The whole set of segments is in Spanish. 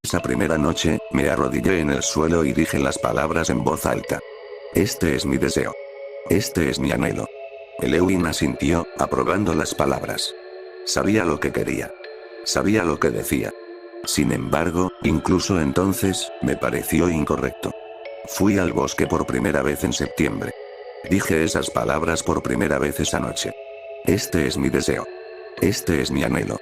Esa primera noche, me arrodillé en el suelo y dije las palabras en voz alta. Este es mi deseo. Este es mi anhelo. Elewin asintió, aprobando las palabras. Sabía lo que quería. Sabía lo que decía. Sin embargo, incluso entonces, me pareció incorrecto. Fui al bosque por primera vez en septiembre. Dije esas palabras por primera vez esa noche. Este es mi deseo. Este es mi anhelo.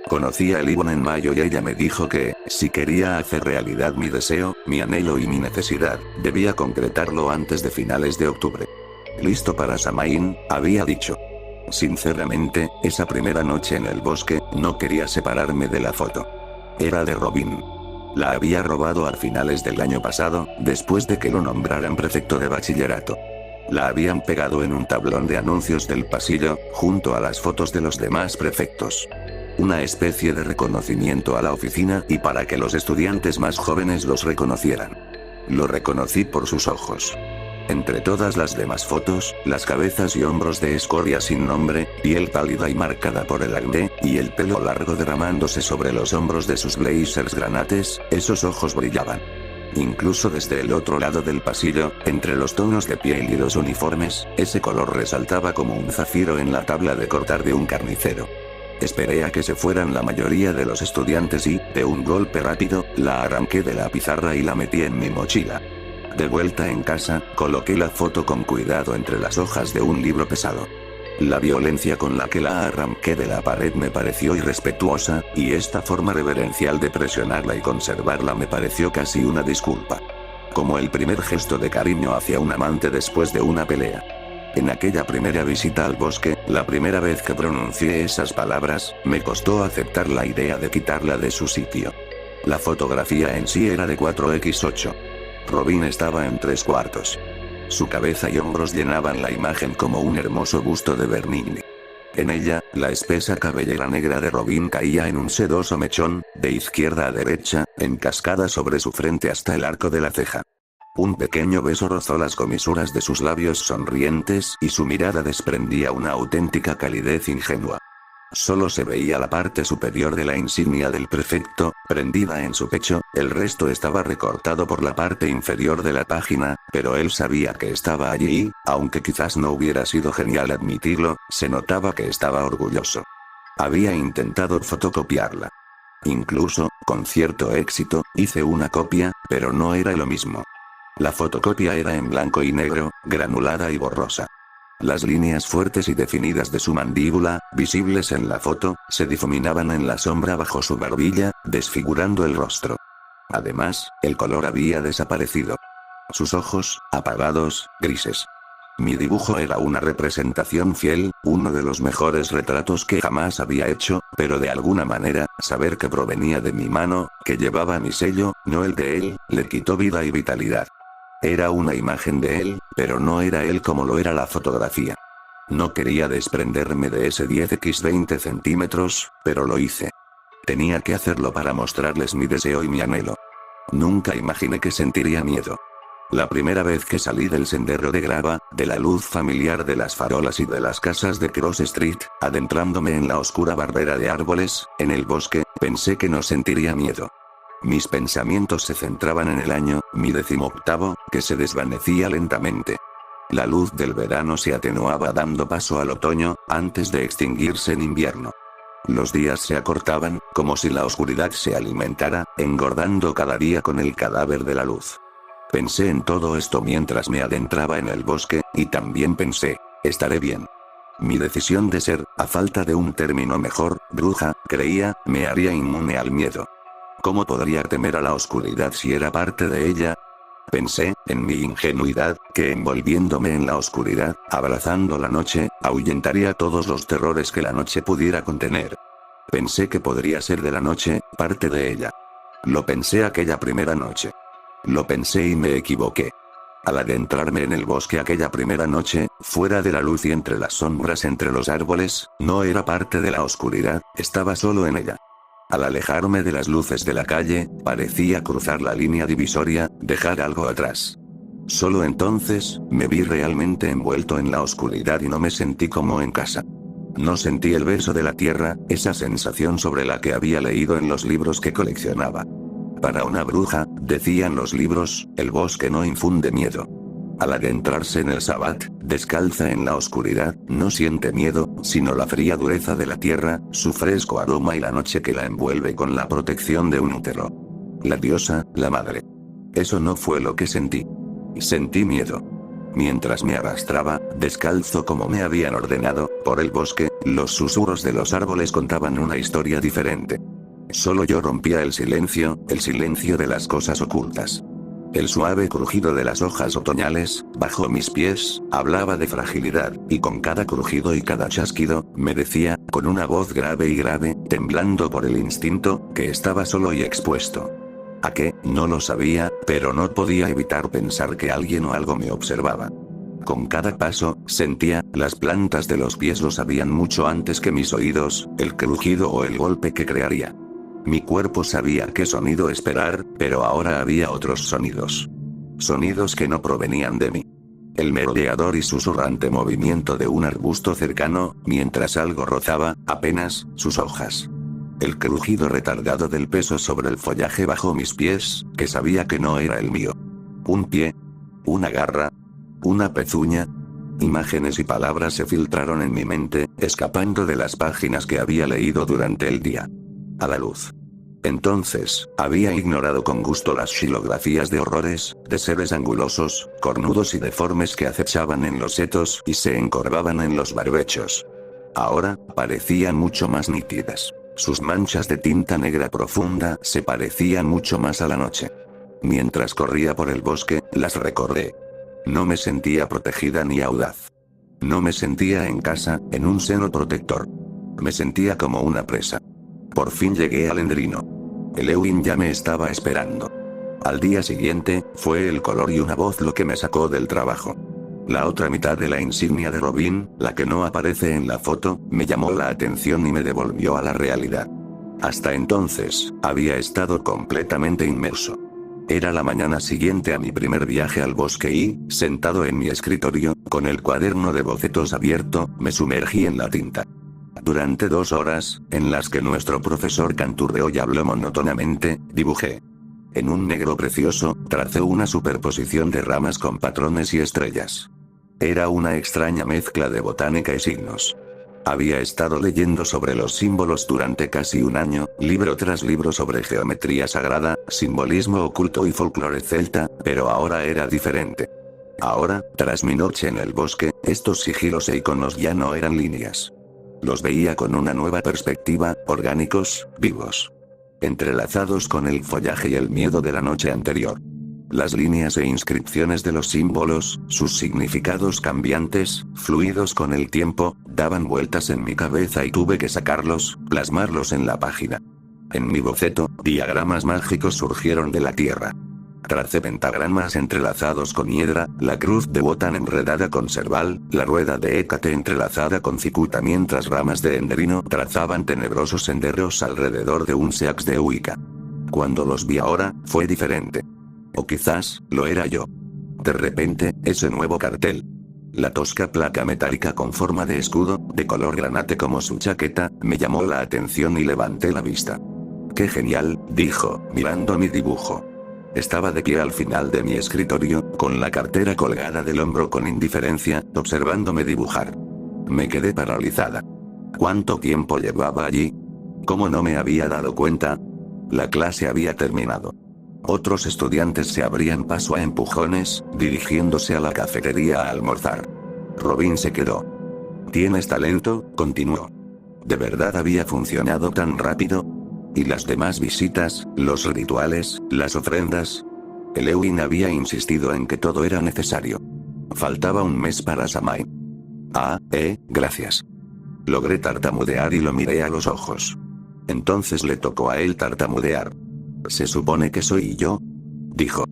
Conocí a Elewin en mayo y ella me dijo que, si quería hacer realidad mi deseo, mi anhelo y mi necesidad, debía concretarlo antes de finales de octubre. Listo para Samaín, había dicho. Sinceramente, esa primera noche en el bosque, no quería separarme de la foto. Era de Robin. La había robado a finales del año pasado, después de que lo nombraran prefecto de bachillerato. La habían pegado en un tablón de anuncios del pasillo, junto a las fotos de los demás prefectos. Una especie de reconocimiento a la oficina y para que los estudiantes más jóvenes los reconocieran. Lo reconocí por sus ojos. Entre todas las demás fotos, las cabezas y hombros de escoria sin nombre, piel pálida y marcada por el acné, y el pelo largo derramándose sobre los hombros de sus blazers granates, esos ojos brillaban. Incluso desde el otro lado del pasillo, entre los tonos de piel y los uniformes, ese color resaltaba como un zafiro en la tabla de cortar de un carnicero. Esperé a que se fueran la mayoría de los estudiantes y, de un golpe rápido, la arranqué de la pizarra y la metí en mi mochila. De vuelta en casa, coloqué la foto con cuidado entre las hojas de un libro pesado. La violencia con la que la arranqué de la pared me pareció irrespetuosa, y esta forma reverencial de presionarla y conservarla me pareció casi una disculpa. Como el primer gesto de cariño hacia un amante después de una pelea. En aquella primera visita al bosque, la primera vez que pronuncié esas palabras, me costó aceptar la idea de quitarla de su sitio. La fotografía en sí era de 4x8. Robin estaba en 3/4. Su cabeza y hombros llenaban la imagen como un hermoso busto de Bernini. En ella, la espesa cabellera negra de Robin caía en un sedoso mechón, de izquierda a derecha, en cascada sobre su frente hasta el arco de la ceja. Un pequeño beso rozó las comisuras de sus labios sonrientes y su mirada desprendía una auténtica calidez ingenua. Solo se veía la parte superior de la insignia del prefecto, prendida en su pecho, el resto estaba recortado por la parte inferior de la página, pero él sabía que estaba allí y, aunque quizás no hubiera sido genial admitirlo, se notaba que estaba orgulloso. Había intentado fotocopiarla. Incluso, con cierto éxito, hice una copia, pero no era lo mismo. La fotocopia era en blanco y negro, granulada y borrosa. Las líneas fuertes y definidas de su mandíbula, visibles en la foto, se difuminaban en la sombra bajo su barbilla, desfigurando el rostro. Además, el color había desaparecido. Sus ojos, apagados, grises. Mi dibujo era una representación fiel, uno de los mejores retratos que jamás había hecho, pero de alguna manera, saber que provenía de mi mano, que llevaba mi sello, no el de él, le quitó vida y vitalidad. Era una imagen de él, pero no era él como lo era la fotografía. No quería desprenderme de ese 10x20 centímetros, pero lo hice. Tenía que hacerlo para mostrarles mi deseo y mi anhelo. Nunca imaginé que sentiría miedo. La primera vez que salí del sendero de grava, de la luz familiar de las farolas y de las casas de Cross Street, adentrándome en la oscura barbera de árboles, en el bosque, pensé que no sentiría miedo. Mis pensamientos se centraban en el año, mi 18º, que se desvanecía lentamente. La luz del verano se atenuaba dando paso al otoño, antes de extinguirse en invierno. Los días se acortaban, como si la oscuridad se alimentara, engordando cada día con el cadáver de la luz. Pensé en todo esto mientras me adentraba en el bosque, y también pensé, estaré bien. Mi decisión de ser, a falta de un término mejor, bruja, creía, me haría inmune al miedo. ¿Cómo podría temer a la oscuridad si era parte de ella? Pensé, en mi ingenuidad, que envolviéndome en la oscuridad, abrazando la noche, ahuyentaría todos los terrores que la noche pudiera contener. Pensé que podría ser de la noche, parte de ella. Lo pensé aquella primera noche. Lo pensé y me equivoqué. Al adentrarme en el bosque aquella primera noche, fuera de la luz y entre las sombras entre los árboles, no era parte de la oscuridad, estaba solo en ella. Al alejarme de las luces de la calle, parecía cruzar la línea divisoria, dejar algo atrás. Solo entonces, me vi realmente envuelto en la oscuridad y no me sentí como en casa. No sentí el beso de la tierra, esa sensación sobre la que había leído en los libros que coleccionaba. Para una bruja, decían los libros, el bosque no infunde miedo. Al adentrarse en el sabbat, descalza en la oscuridad, no siente miedo, sino la fría dureza de la tierra, su fresco aroma y la noche que la envuelve con la protección de un útero. La diosa, la madre. Eso no fue lo que sentí. Sentí miedo. Mientras me arrastraba, descalzo como me habían ordenado, por el bosque, los susurros de los árboles contaban una historia diferente. Solo yo rompía el silencio de las cosas ocultas. El suave crujido de las hojas otoñales, bajo mis pies, hablaba de fragilidad, y con cada crujido y cada chasquido, me decía, con una voz grave y grave, temblando por el instinto, que estaba solo y expuesto. ¿A qué? No lo sabía, pero no podía evitar pensar que alguien o algo me observaba. Con cada paso, sentía, las plantas de los pies lo sabían mucho antes que mis oídos, el crujido o el golpe que crearía. Mi cuerpo sabía qué sonido esperar, pero ahora había otros sonidos. Sonidos que no provenían de mí. El merodeador y susurrante movimiento de un arbusto cercano, mientras algo rozaba, apenas, sus hojas. El crujido retardado del peso sobre el follaje bajo mis pies, que sabía que no era el mío. Un pie. Una garra. Una pezuña. Imágenes y palabras se filtraron en mi mente, escapando de las páginas que había leído durante el día. A la luz. Entonces, había ignorado con gusto las xilografías de horrores, de seres angulosos, cornudos y deformes que acechaban en los setos y se encorvaban en los barbechos. Ahora, parecían mucho más nítidas. Sus manchas de tinta negra profunda se parecían mucho más a la noche. Mientras corría por el bosque, las recordé. No me sentía protegida ni audaz. No me sentía en casa, en un seno protector. Me sentía como una presa. Por fin llegué al Endrino. El Elwyn ya me estaba esperando. Al día siguiente, fue el color y una voz lo que me sacó del trabajo. La otra mitad de la insignia de Robin, la que no aparece en la foto, me llamó la atención y me devolvió a la realidad. Hasta entonces, había estado completamente inmerso. Era la mañana siguiente a mi primer viaje al bosque y, sentado en mi escritorio, con el cuaderno de bocetos abierto, me sumergí en la tinta. Durante 2 horas, en las que nuestro profesor canturreó y habló monótonamente, dibujé. En un negro precioso, tracé una superposición de ramas con patrones y estrellas. Era una extraña mezcla de botánica y signos. Había estado leyendo sobre los símbolos durante casi un año, libro tras libro sobre geometría sagrada, simbolismo oculto y folclore celta, pero ahora era diferente. Ahora, tras mi noche en el bosque, estos sigilos e iconos ya no eran líneas. Los veía con una nueva perspectiva, orgánicos, vivos. Entrelazados con el follaje y el miedo de la noche anterior. Las líneas e inscripciones de los símbolos, sus significados cambiantes, fluidos con el tiempo, daban vueltas en mi cabeza y tuve que sacarlos, plasmarlos en la página. En mi boceto, diagramas mágicos surgieron de la tierra. Tracé pentagramas entrelazados con hiedra, la cruz de Wotan enredada con Serval, la rueda de Hécate entrelazada con cicuta mientras ramas de Endrino trazaban tenebrosos senderos alrededor de un Seax de Wicca. Cuando los vi ahora, fue diferente. O quizás, lo era yo. De repente, ese nuevo cartel. La tosca placa metálica con forma de escudo, de color granate como su chaqueta, me llamó la atención y levanté la vista. ¡Qué genial!, dijo, mirando mi dibujo. Estaba de pie al final de mi escritorio, con la cartera colgada del hombro con indiferencia, observándome dibujar. Me quedé paralizada. ¿Cuánto tiempo llevaba allí? ¿Cómo no me había dado cuenta? La clase había terminado. Otros estudiantes se abrían paso a empujones, dirigiéndose a la cafetería a almorzar. Robin se quedó. ¿Tienes talento?, continuó. ¿De verdad había funcionado tan rápido? ¿Y las demás visitas, los rituales, las ofrendas? El Elwyn había insistido en que todo era necesario. Faltaba un mes para Samhain. Gracias. Logré tartamudear y lo miré a los ojos. Entonces le tocó a él tartamudear. ¿Se supone que soy yo?, dijo.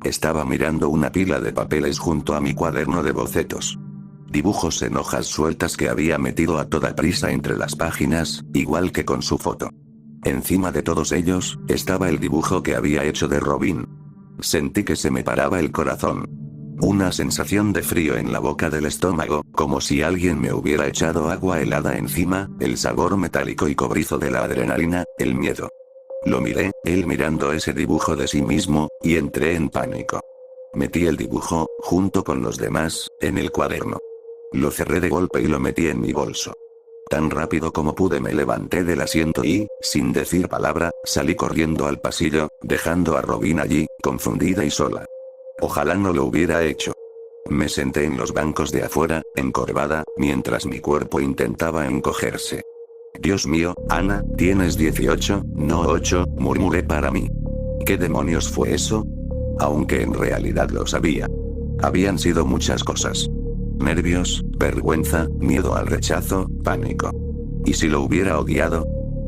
Estaba mirando una pila de papeles junto a mi cuaderno de bocetos. Dibujos en hojas sueltas que había metido a toda prisa entre las páginas, igual que con su foto. Encima de todos ellos, estaba el dibujo que había hecho de Robin. Sentí que se me paraba el corazón. Una sensación de frío en la boca del estómago, como si alguien me hubiera echado agua helada encima, el sabor metálico y cobrizo de la adrenalina, el miedo. Lo miré, él mirando ese dibujo de sí mismo, y entré en pánico. Metí el dibujo, junto con los demás, en el cuaderno. Lo cerré de golpe y lo metí en mi bolso. Tan rápido como pude me levanté del asiento y, sin decir palabra, salí corriendo al pasillo, dejando a Robin allí, confundida y sola. Ojalá no lo hubiera hecho. Me senté en los bancos de afuera, encorvada, mientras mi cuerpo intentaba encogerse. Dios mío, Ana, tienes 18, no 8, murmuré para mí. ¿Qué demonios fue eso? Aunque en realidad lo sabía. Habían sido muchas cosas. Nervios, vergüenza, miedo al rechazo, pánico. ¿Y si lo hubiera odiado?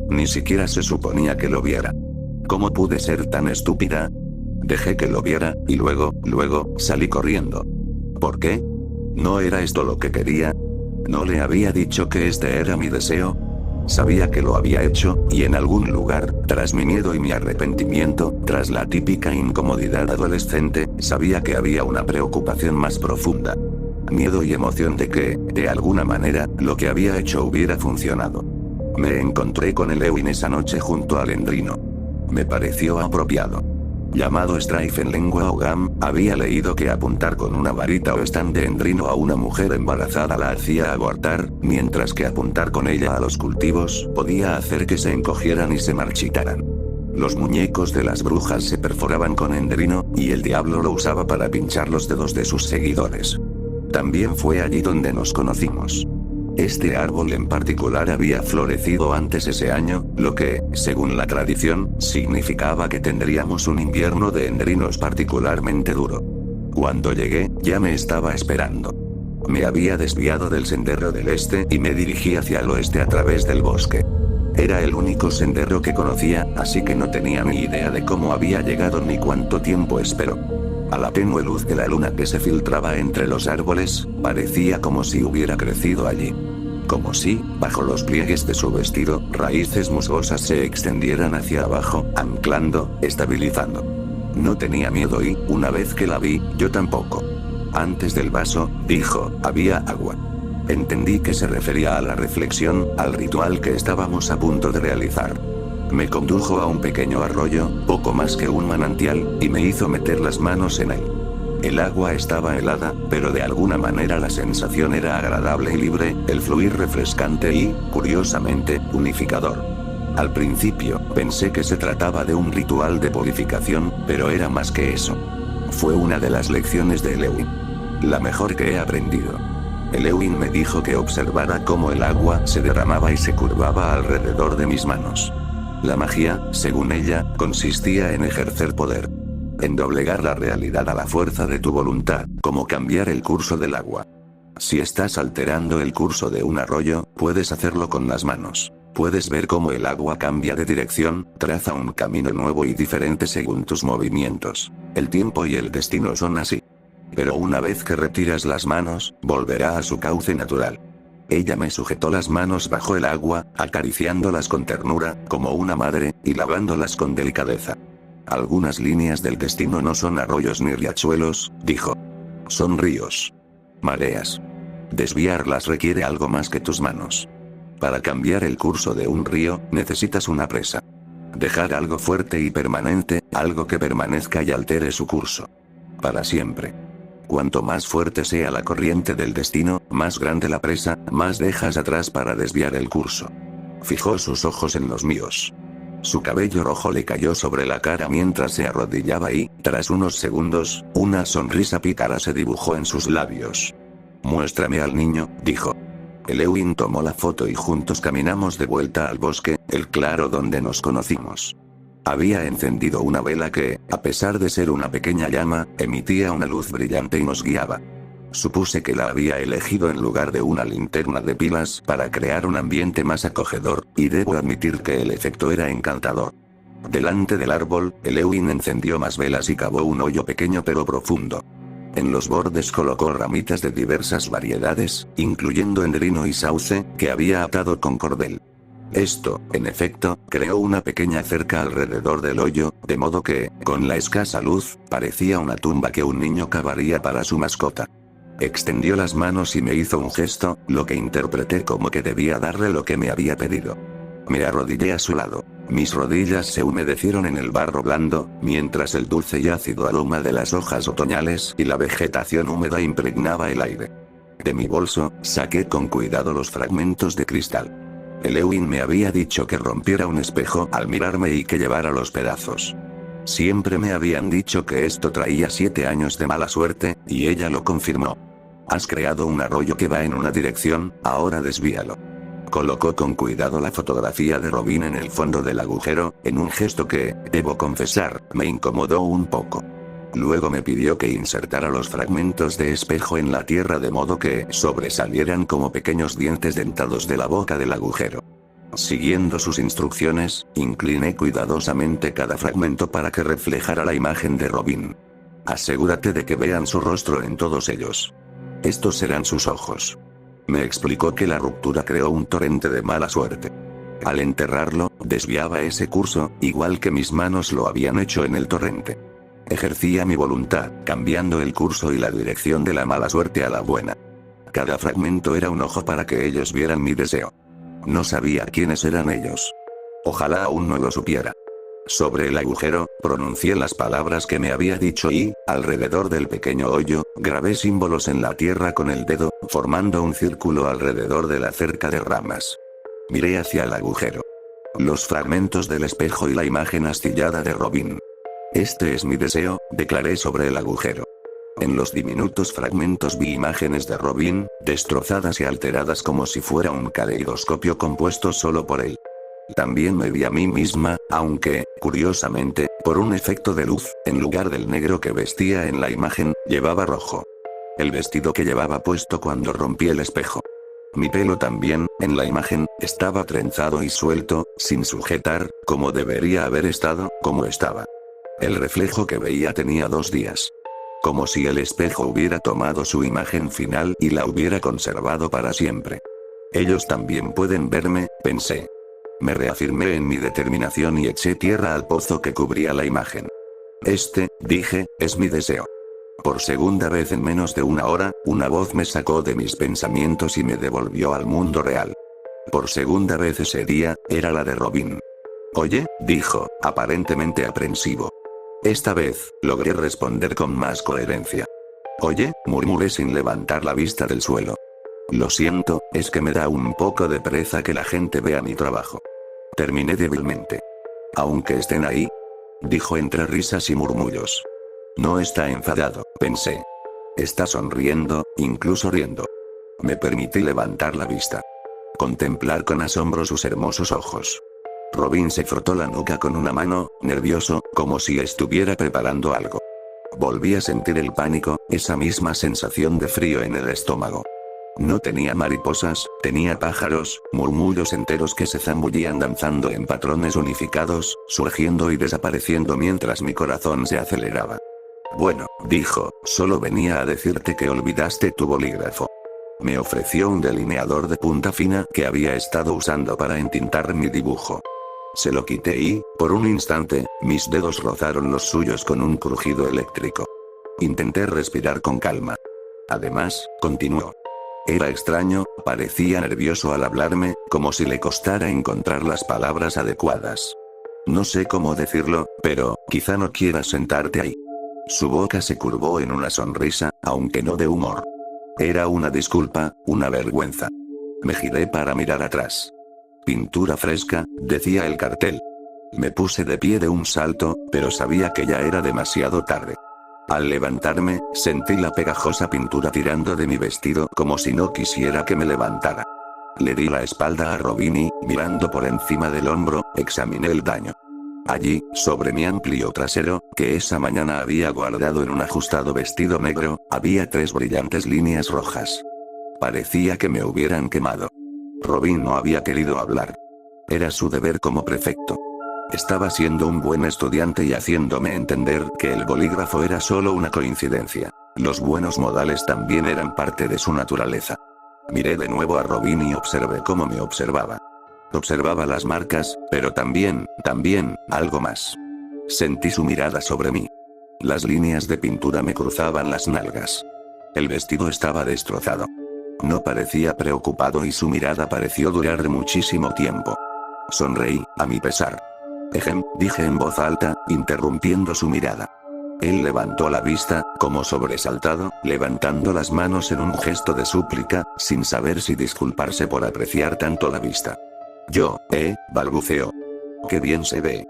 Ni siquiera se suponía que lo viera. ¿Cómo pude ser tan estúpida? Dejé que lo viera, y luego, salí corriendo. ¿Por qué? ¿No era esto lo que quería? ¿No le había dicho que este era mi deseo? Sabía que lo había hecho, y en algún lugar, tras mi miedo y mi arrepentimiento, tras la típica incomodidad adolescente, sabía que había una preocupación más profunda. Miedo y emoción de que, de alguna manera, lo que había hecho hubiera funcionado. Me encontré con Elewin esa noche junto al Endrino. Me pareció apropiado. Llamado Strife en lengua Ogam, había leído que apuntar con una varita o stand de Endrino a una mujer embarazada la hacía abortar, mientras que apuntar con ella a los cultivos podía hacer que se encogieran y se marchitaran. Los muñecos de las brujas se perforaban con Endrino, y el diablo lo usaba para pinchar los dedos de sus seguidores. También fue allí donde nos conocimos. Este árbol en particular había florecido antes ese año, lo que, según la tradición, significaba que tendríamos un invierno de endrinos particularmente duro. Cuando llegué, ya me estaba esperando. Me había desviado del sendero del este y me dirigí hacia el oeste a través del bosque. Era el único sendero que conocía, así que no tenía ni idea de cómo había llegado ni cuánto tiempo esperó. A la tenue luz de la luna que se filtraba entre los árboles, parecía como si hubiera crecido allí. Como si, bajo los pliegues de su vestido, raíces musgosas se extendieran hacia abajo, anclando, estabilizando. No tenía miedo y, una vez que la vi, yo tampoco. Antes del vaso, dijo, había agua. Entendí que se refería a la reflexión, al ritual que estábamos a punto de realizar. Me condujo a un pequeño arroyo, poco más que un manantial, y me hizo meter las manos en él. El agua estaba helada, pero de alguna manera la sensación era agradable y libre, el fluir refrescante y, curiosamente, unificador. Al principio, pensé que se trataba de un ritual de purificación, pero era más que eso. Fue una de las lecciones de Elewin. La mejor que he aprendido. Elewin me dijo que observara cómo el agua se derramaba y se curvaba alrededor de mis manos. La magia, según ella, consistía en ejercer poder. En doblegar la realidad a la fuerza de tu voluntad, como cambiar el curso del agua. Si estás alterando el curso de un arroyo, puedes hacerlo con las manos. Puedes ver cómo el agua cambia de dirección, traza un camino nuevo y diferente según tus movimientos. El tiempo y el destino son así. Pero una vez que retiras las manos, volverá a su cauce natural. Ella me sujetó las manos bajo el agua, acariciándolas con ternura, como una madre, y lavándolas con delicadeza. Algunas líneas del destino no son arroyos ni riachuelos, dijo. Son ríos. Mareas. Desviarlas requiere algo más que tus manos. Para cambiar el curso de un río, necesitas una presa. Dejar algo fuerte y permanente, algo que permanezca y altere su curso. Para siempre. Cuanto más fuerte sea la corriente del destino, más grande la presa, más dejas atrás para desviar el curso. Fijó sus ojos en los míos. Su cabello rojo le cayó sobre la cara mientras se arrodillaba y, tras unos segundos, una sonrisa pícara se dibujó en sus labios. Muéstrame al niño, dijo. Elewin tomó la foto y juntos caminamos de vuelta al bosque, el claro donde nos conocimos. Había encendido una vela que, a pesar de ser una pequeña llama, emitía una luz brillante y nos guiaba. Supuse que la había elegido en lugar de una linterna de pilas para crear un ambiente más acogedor, y debo admitir que el efecto era encantador. Delante del árbol, Elewin encendió más velas y cavó un hoyo pequeño pero profundo. En los bordes colocó ramitas de diversas variedades, incluyendo endrino y sauce, que había atado con cordel. Esto, en efecto, creó una pequeña cerca alrededor del hoyo, de modo que, con la escasa luz, parecía una tumba que un niño cavaría para su mascota. Extendió las manos y me hizo un gesto, lo que interpreté como que debía darle lo que me había pedido. Me arrodillé a su lado. Mis rodillas se humedecieron en el barro blando, mientras el dulce y ácido aroma de las hojas otoñales y la vegetación húmeda impregnaba el aire. De mi bolso, saqué con cuidado los fragmentos de cristal. Elewin me había dicho que rompiera un espejo al mirarme y que llevara los pedazos. Siempre me habían dicho que esto traía 7 años de mala suerte, y ella lo confirmó. Has creado un arroyo que va en una dirección, ahora desvíalo. Colocó con cuidado la fotografía de Robin en el fondo del agujero, en un gesto que, debo confesar, me incomodó un poco. Luego me pidió que insertara los fragmentos de espejo en la tierra de modo que sobresalieran como pequeños dientes dentados de la boca del agujero. Siguiendo sus instrucciones, incliné cuidadosamente cada fragmento para que reflejara la imagen de Robin. Asegúrate de que vean su rostro en todos ellos. Estos serán sus ojos. Me explicó que la ruptura creó un torrente de mala suerte. Al enterrarlo, desviaba ese curso, igual que mis manos lo habían hecho en el torrente. Ejercía mi voluntad, cambiando el curso y la dirección de la mala suerte a la buena. Cada fragmento era un ojo para que ellos vieran mi deseo. No sabía quiénes eran ellos. Ojalá aún no lo supiera. Sobre el agujero, pronuncié las palabras que me había dicho y, alrededor del pequeño hoyo, grabé símbolos en la tierra con el dedo, formando un círculo alrededor de la cerca de ramas. Miré hacia el agujero. Los fragmentos del espejo y la imagen astillada de Robin. Este es mi deseo, declaré sobre el agujero. En los diminutos fragmentos vi imágenes de Robin, destrozadas y alteradas como si fuera un caleidoscopio compuesto solo por él. También me vi a mí misma, aunque, curiosamente, por un efecto de luz, en lugar del negro que vestía en la imagen, llevaba rojo. El vestido que llevaba puesto cuando rompí el espejo. Mi pelo también, en la imagen, estaba trenzado y suelto, sin sujetar, como debería haber estado, como estaba. El reflejo que veía tenía 2 días. Como si el espejo hubiera tomado su imagen final y la hubiera conservado para siempre. Ellos también pueden verme, pensé. Me reafirmé en mi determinación y eché tierra al pozo que cubría la imagen. Dije, es mi deseo. Por segunda vez en menos de 1 hora, una voz me sacó de mis pensamientos y me devolvió al mundo real. Por segunda vez ese día, era la de Robin. Oye, dijo, aparentemente aprensivo. Esta vez, logré responder con más coherencia. Oye, murmuré sin levantar la vista del suelo. Lo siento, es que me da un poco de pereza que la gente vea mi trabajo. Terminé débilmente. Aunque estén ahí, dijo entre risas y murmullos. No está enfadado, pensé. Está sonriendo, incluso riendo. Me permití levantar la vista. Contemplar con asombro sus hermosos ojos. Robin se frotó la nuca con una mano, nervioso, como si estuviera preparando algo. Volví a sentir el pánico, esa misma sensación de frío en el estómago. No tenía mariposas, tenía pájaros, murmullos enteros que se zambullían danzando en patrones unificados, surgiendo y desapareciendo mientras mi corazón se aceleraba. Bueno, dijo, solo venía a decirte que olvidaste tu bolígrafo. Me ofreció un delineador de punta fina que había estado usando para entintar mi dibujo. Se lo quité y, por un instante, mis dedos rozaron los suyos con un crujido eléctrico. Intenté respirar con calma. Además, continuó. Era extraño, parecía nervioso al hablarme, como si le costara encontrar las palabras adecuadas. No sé cómo decirlo, pero, quizá no quieras sentarte ahí. Su boca se curvó en una sonrisa, aunque no de humor. Era una disculpa, una vergüenza. Me giré para mirar atrás. Pintura fresca, decía el cartel. Me puse de pie de un salto, pero sabía que ya era demasiado tarde. Al levantarme, sentí la pegajosa pintura tirando de mi vestido como si no quisiera que me levantara. Le di la espalda a Robin y, mirando por encima del hombro, examiné el daño. Allí, sobre mi amplio trasero, que esa mañana había guardado en un ajustado vestido negro, había 3 brillantes líneas rojas. Parecía que me hubieran quemado. Robin no había querido hablar. Era su deber como prefecto. Estaba siendo un buen estudiante y haciéndome entender que el bolígrafo era solo una coincidencia. Los buenos modales también eran parte de su naturaleza. Miré de nuevo a Robin y observé cómo me observaba. Observaba las marcas, pero también, algo más. Sentí su mirada sobre mí. Las líneas de pintura me cruzaban las nalgas. El vestido estaba destrozado. No parecía preocupado y su mirada pareció durar muchísimo tiempo. Sonreí, a mi pesar. Dije en voz alta, interrumpiendo su mirada. Él levantó la vista, como sobresaltado, levantando las manos en un gesto de súplica, sin saber si disculparse por apreciar tanto la vista. Balbuceó. Qué bien se ve.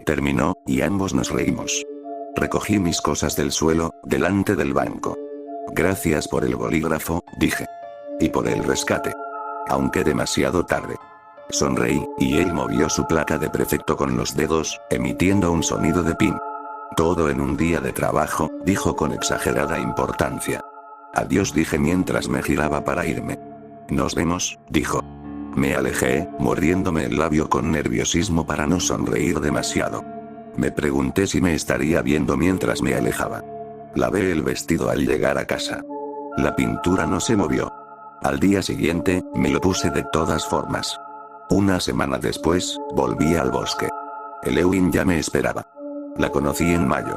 Terminó, y ambos nos reímos. Recogí mis cosas del suelo, delante del banco. Gracias por el bolígrafo, dije. Y por el rescate. Aunque demasiado tarde. Sonreí, y él movió su placa de prefecto con los dedos, emitiendo un sonido de pin. Todo en un día de trabajo, dijo con exagerada importancia. Adiós, dije mientras me giraba para irme. Nos vemos, dijo. Me alejé, mordiéndome el labio con nerviosismo para no sonreír demasiado. Me pregunté si me estaría viendo mientras me alejaba. Lavé el vestido al llegar a casa. La pintura no se movió. Al día siguiente, me lo puse de todas formas. Una semana después, volví al bosque. Elewin ya me esperaba. La conocí en mayo.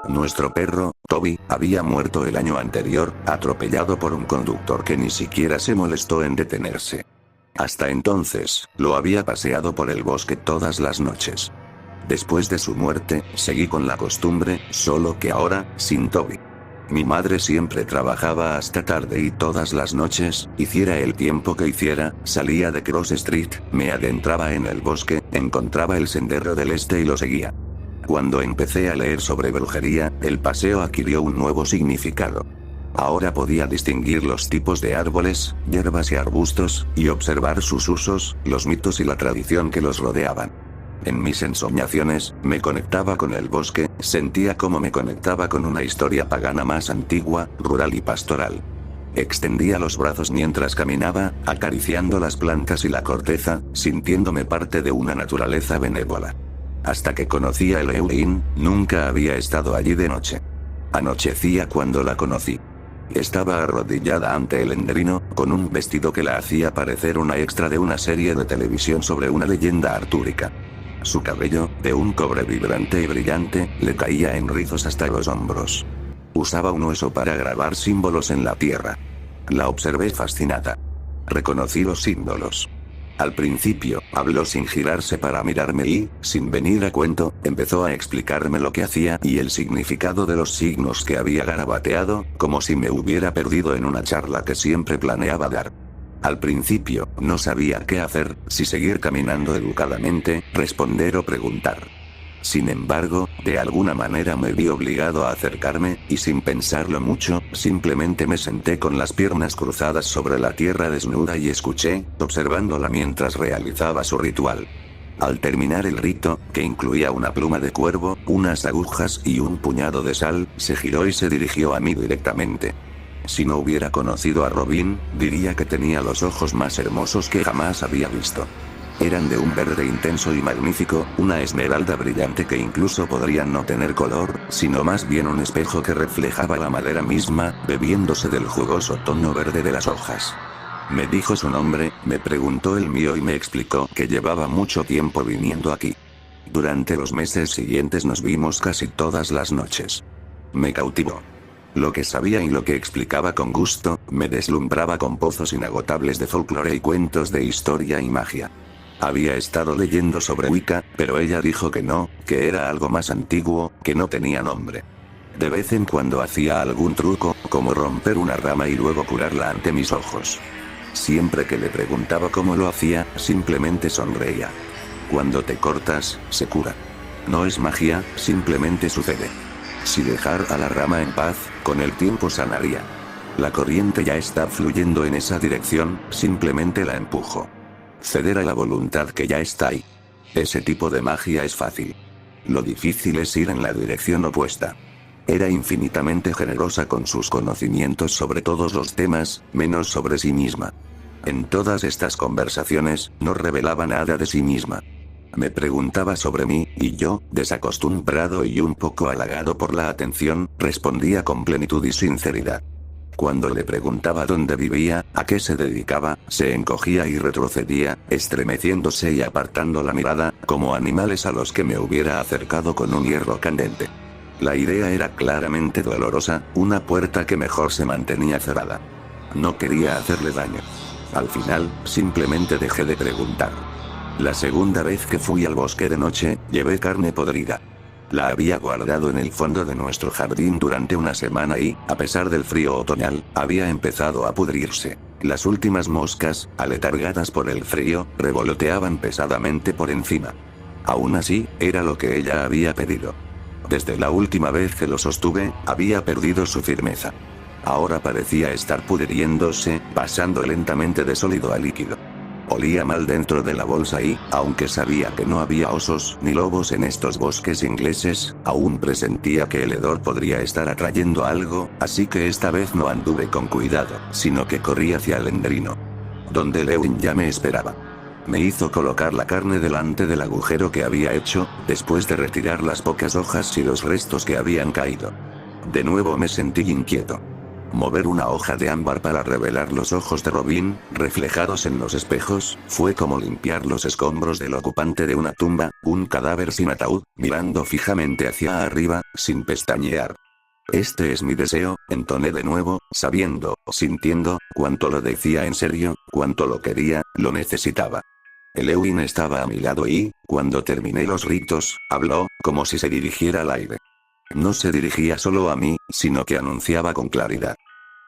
Nuestro perro, Toby, había muerto el año anterior, atropellado por un conductor que ni siquiera se molestó en detenerse. Hasta entonces, lo había paseado por el bosque todas las noches. Después de su muerte, seguí con la costumbre, solo que ahora, sin Toby. Mi madre siempre trabajaba hasta tarde y todas las noches, hiciera el tiempo que hiciera, salía de Cross Street, me adentraba en el bosque, encontraba el sendero del este y lo seguía. Cuando empecé a leer sobre brujería, el paseo adquirió un nuevo significado. Ahora podía distinguir los tipos de árboles, hierbas y arbustos, y observar sus usos, los mitos y la tradición que los rodeaban. En mis ensoñaciones, me conectaba con el bosque, sentía como me conectaba con una historia pagana más antigua, rural y pastoral. Extendía los brazos mientras caminaba, acariciando las plantas y la corteza, sintiéndome parte de una naturaleza benévola. Hasta que conocí a Elewin, nunca había estado allí de noche. Anochecía cuando la conocí. Estaba arrodillada ante el enderino, con un vestido que la hacía parecer una extra de una serie de televisión sobre una leyenda artúrica. Su cabello, de un cobre vibrante y brillante, le caía en rizos hasta los hombros. Usaba un hueso para grabar símbolos en la tierra. La observé fascinada. Reconocí los símbolos. Al principio, habló sin girarse para mirarme y, sin venir a cuento, empezó a explicarme lo que hacía y el significado de los signos que había garabateado, como si me hubiera perdido en una charla que siempre planeaba dar. Al principio, no sabía qué hacer, si seguir caminando educadamente, responder o preguntar. Sin embargo, de alguna manera me vi obligado a acercarme, y sin pensarlo mucho, simplemente me senté con las piernas cruzadas sobre la tierra desnuda y escuché, observándola mientras realizaba su ritual. Al terminar el rito, que incluía una pluma de cuervo, unas agujas y un puñado de sal, se giró y se dirigió a mí directamente. Si no hubiera conocido a Robin, diría que tenía los ojos más hermosos que jamás había visto. Eran de un verde intenso y magnífico, una esmeralda brillante que incluso podrían no tener color, sino más bien un espejo que reflejaba la madera misma, bebiéndose del jugoso tono verde de las hojas. Me dijo su nombre, me preguntó el mío y me explicó que llevaba mucho tiempo viniendo aquí. Durante los meses siguientes nos vimos casi todas las noches. Me cautivó. Lo que sabía y lo que explicaba con gusto, me deslumbraba con pozos inagotables de folclore y cuentos de historia y magia. Había estado leyendo sobre Wicca, pero ella dijo que no, que era algo más antiguo, que no tenía nombre. De vez en cuando hacía algún truco, como romper una rama y luego curarla ante mis ojos. Siempre que le preguntaba cómo lo hacía, simplemente sonreía. Cuando te cortas, se cura. No es magia, simplemente sucede. Si dejar a la rama en paz, con el tiempo sanaría. La corriente ya está fluyendo en esa dirección, simplemente la empujo. Ceder a la voluntad que ya está ahí. Ese tipo de magia es fácil. Lo difícil es ir en la dirección opuesta. Era infinitamente generosa con sus conocimientos sobre todos los temas, menos sobre sí misma. En todas estas conversaciones, no revelaba nada de sí misma. Me preguntaba sobre mí, y yo, desacostumbrado y un poco halagado por la atención, respondía con plenitud y sinceridad. Cuando le preguntaba dónde vivía, a qué se dedicaba, se encogía y retrocedía, estremeciéndose y apartando la mirada, como animales a los que me hubiera acercado con un hierro candente. La idea era claramente dolorosa, una puerta que mejor se mantenía cerrada. No quería hacerle daño. Al final, simplemente dejé de preguntar. La segunda vez que fui al bosque de noche, llevé carne podrida. La había guardado en el fondo de nuestro jardín durante una semana y, a pesar del frío otoñal, había empezado a pudrirse. Las últimas moscas, aletargadas por el frío, revoloteaban pesadamente por encima. Aún así, era lo que ella había pedido. Desde la última vez que lo sostuve, había perdido su firmeza. Ahora parecía estar pudriéndose, pasando lentamente de sólido a líquido. Olía mal dentro de la bolsa y, aunque sabía que no había osos ni lobos en estos bosques ingleses, aún presentía que el hedor podría estar atrayendo algo, así que esta vez no anduve con cuidado, sino que corrí hacia el endrino, donde Lewin ya me esperaba. Me hizo colocar la carne delante del agujero que había hecho, después de retirar las pocas hojas y los restos que habían caído. De nuevo me sentí inquieto. Mover una hoja de ámbar para revelar los ojos de Robin, reflejados en los espejos, fue como limpiar los escombros del ocupante de una tumba, un cadáver sin ataúd, mirando fijamente hacia arriba, sin pestañear. Este es mi deseo, entoné de nuevo, sabiendo, sintiendo, cuánto lo decía en serio, cuánto lo quería, lo necesitaba. Elewin estaba a mi lado y, cuando terminé los ritos, habló, como si se dirigiera al aire. No se dirigía solo a mí, sino que anunciaba con claridad.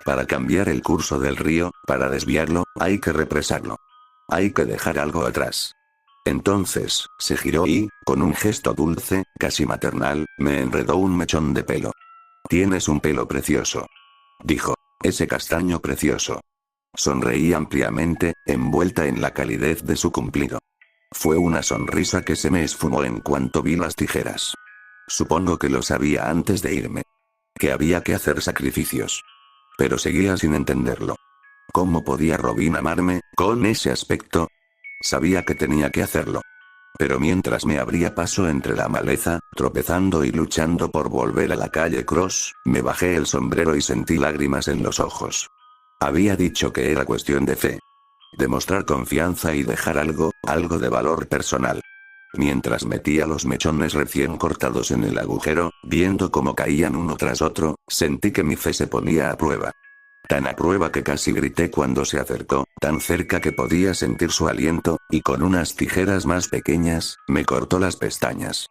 Para cambiar el curso del río, para desviarlo, hay que represarlo. Hay que dejar algo atrás. Entonces, se giró y, con un gesto dulce, casi maternal, me enredó un mechón de pelo. «Tienes un pelo precioso», dijo. «Ese castaño precioso». Sonreí ampliamente, envuelta en la calidez de su cumplido. Fue una sonrisa que se me esfumó en cuanto vi las tijeras. Supongo que lo sabía antes de irme. Que había que hacer sacrificios. Pero seguía sin entenderlo. ¿Cómo podía Robin amarme, con ese aspecto? Sabía que tenía que hacerlo. Pero mientras me abría paso entre la maleza, tropezando y luchando por volver a la calle Cross, me bajé el sombrero y sentí lágrimas en los ojos. Había dicho que era cuestión de fe. Demostrar confianza y dejar algo de valor personal. Mientras metía los mechones recién cortados en el agujero, viendo cómo caían uno tras otro, sentí que mi fe se ponía a prueba. Tan a prueba que casi grité cuando se acercó, tan cerca que podía sentir su aliento, y con unas tijeras más pequeñas, me cortó las pestañas.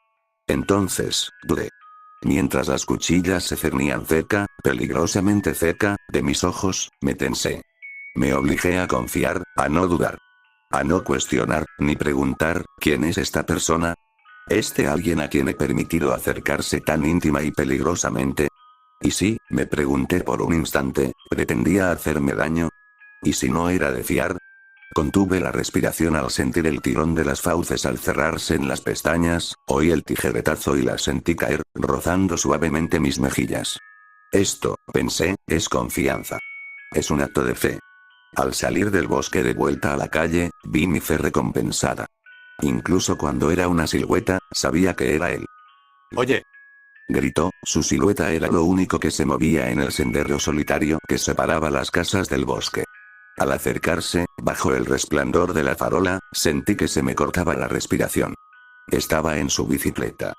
Entonces, dudé. Mientras las cuchillas se cernían cerca, peligrosamente cerca, de mis ojos, me tensé. Me obligué a confiar, a no dudar. A no cuestionar, ni preguntar, ¿quién es esta persona? ¿Este alguien a quien he permitido acercarse tan íntima y peligrosamente? ¿Y si, me pregunté por un instante, pretendía hacerme daño? ¿Y si no era de fiar? Contuve la respiración al sentir el tirón de las fauces al cerrarse en las pestañas, oí el tijeretazo y las sentí caer, rozando suavemente mis mejillas. Esto, pensé, es confianza. Es un acto de fe. Al salir del bosque de vuelta a la calle, vi mi fe recompensada. Incluso cuando era una silueta, sabía que era él. «Oye», gritó, su silueta era lo único que se movía en el sendero solitario que separaba las casas del bosque. Al acercarse, bajo el resplandor de la farola, sentí que se me cortaba la respiración. Estaba en su bicicleta.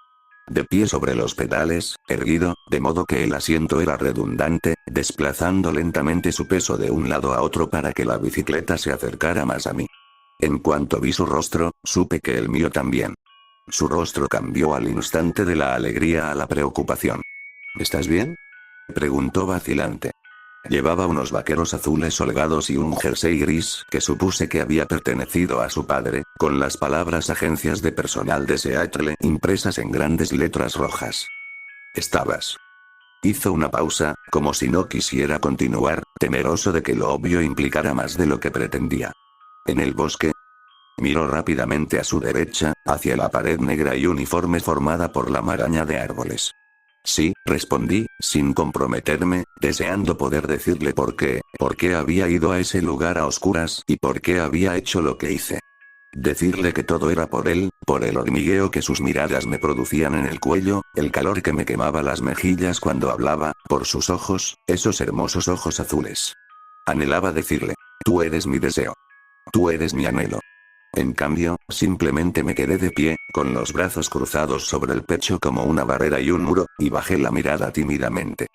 De pie sobre los pedales, erguido, de modo que el asiento era redundante, desplazando lentamente su peso de un lado a otro para que la bicicleta se acercara más a mí. En cuanto vi su rostro, supe que el mío también. Su rostro cambió al instante de la alegría a la preocupación. «¿Estás bien?», preguntó vacilante. Llevaba unos vaqueros azules holgados y un jersey gris que supuse que había pertenecido a su padre, con las palabras agencias de personal de Seattle impresas en grandes letras rojas. «¿Estabas?». Hizo una pausa, como si no quisiera continuar, temeroso de que lo obvio implicara más de lo que pretendía. «¿En el bosque?». Miró rápidamente a su derecha, hacia la pared negra y uniforme formada por la maraña de árboles. «Sí», respondí, sin comprometerme, deseando poder decirle por qué había ido a ese lugar a oscuras y por qué había hecho lo que hice. Decirle que todo era por él, por el hormigueo que sus miradas me producían en el cuello, el calor que me quemaba las mejillas cuando hablaba, por sus ojos, esos hermosos ojos azules. Anhelaba decirle: «Tú eres mi deseo. Tú eres mi anhelo». En cambio, simplemente me quedé de pie, con los brazos cruzados sobre el pecho como una barrera y un muro, y bajé la mirada tímidamente.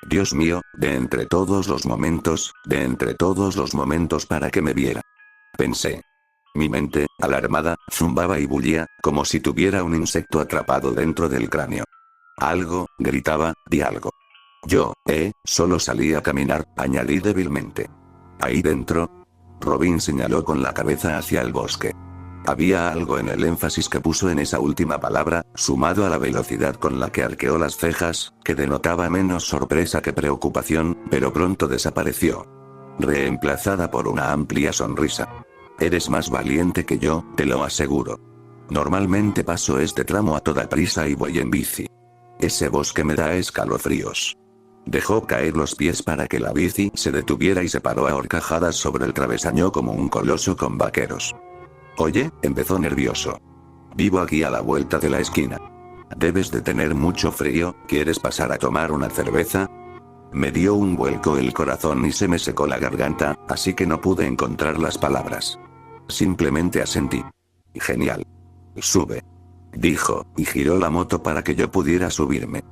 Dios mío, de entre todos los momentos para que me viera. Pensé. Mi mente, alarmada, zumbaba y bullía, como si tuviera un insecto atrapado dentro del cráneo. Algo, gritaba, di algo. Yo, solo salí a caminar, añadí débilmente. Ahí dentro. Robin señaló con la cabeza hacia el bosque. Había algo en el énfasis que puso en esa última palabra, sumado a la velocidad con la que arqueó las cejas, que denotaba menos sorpresa que preocupación, pero pronto desapareció. Reemplazada por una amplia sonrisa. Eres más valiente que yo, te lo aseguro. Normalmente paso este tramo a toda prisa y voy en bici. Ese bosque me da escalofríos. Dejó caer los pies para que la bici se detuviera y se paró a horcajadas sobre el travesaño como un coloso con vaqueros. Oye, empezó nervioso. Vivo aquí a la vuelta de la esquina. Debes de tener mucho frío, ¿quieres pasar a tomar una cerveza? Me dio un vuelco el corazón y se me secó la garganta, así que no pude encontrar las palabras. Simplemente asentí. Genial. Sube. Dijo, y giró la moto para que yo pudiera subirme.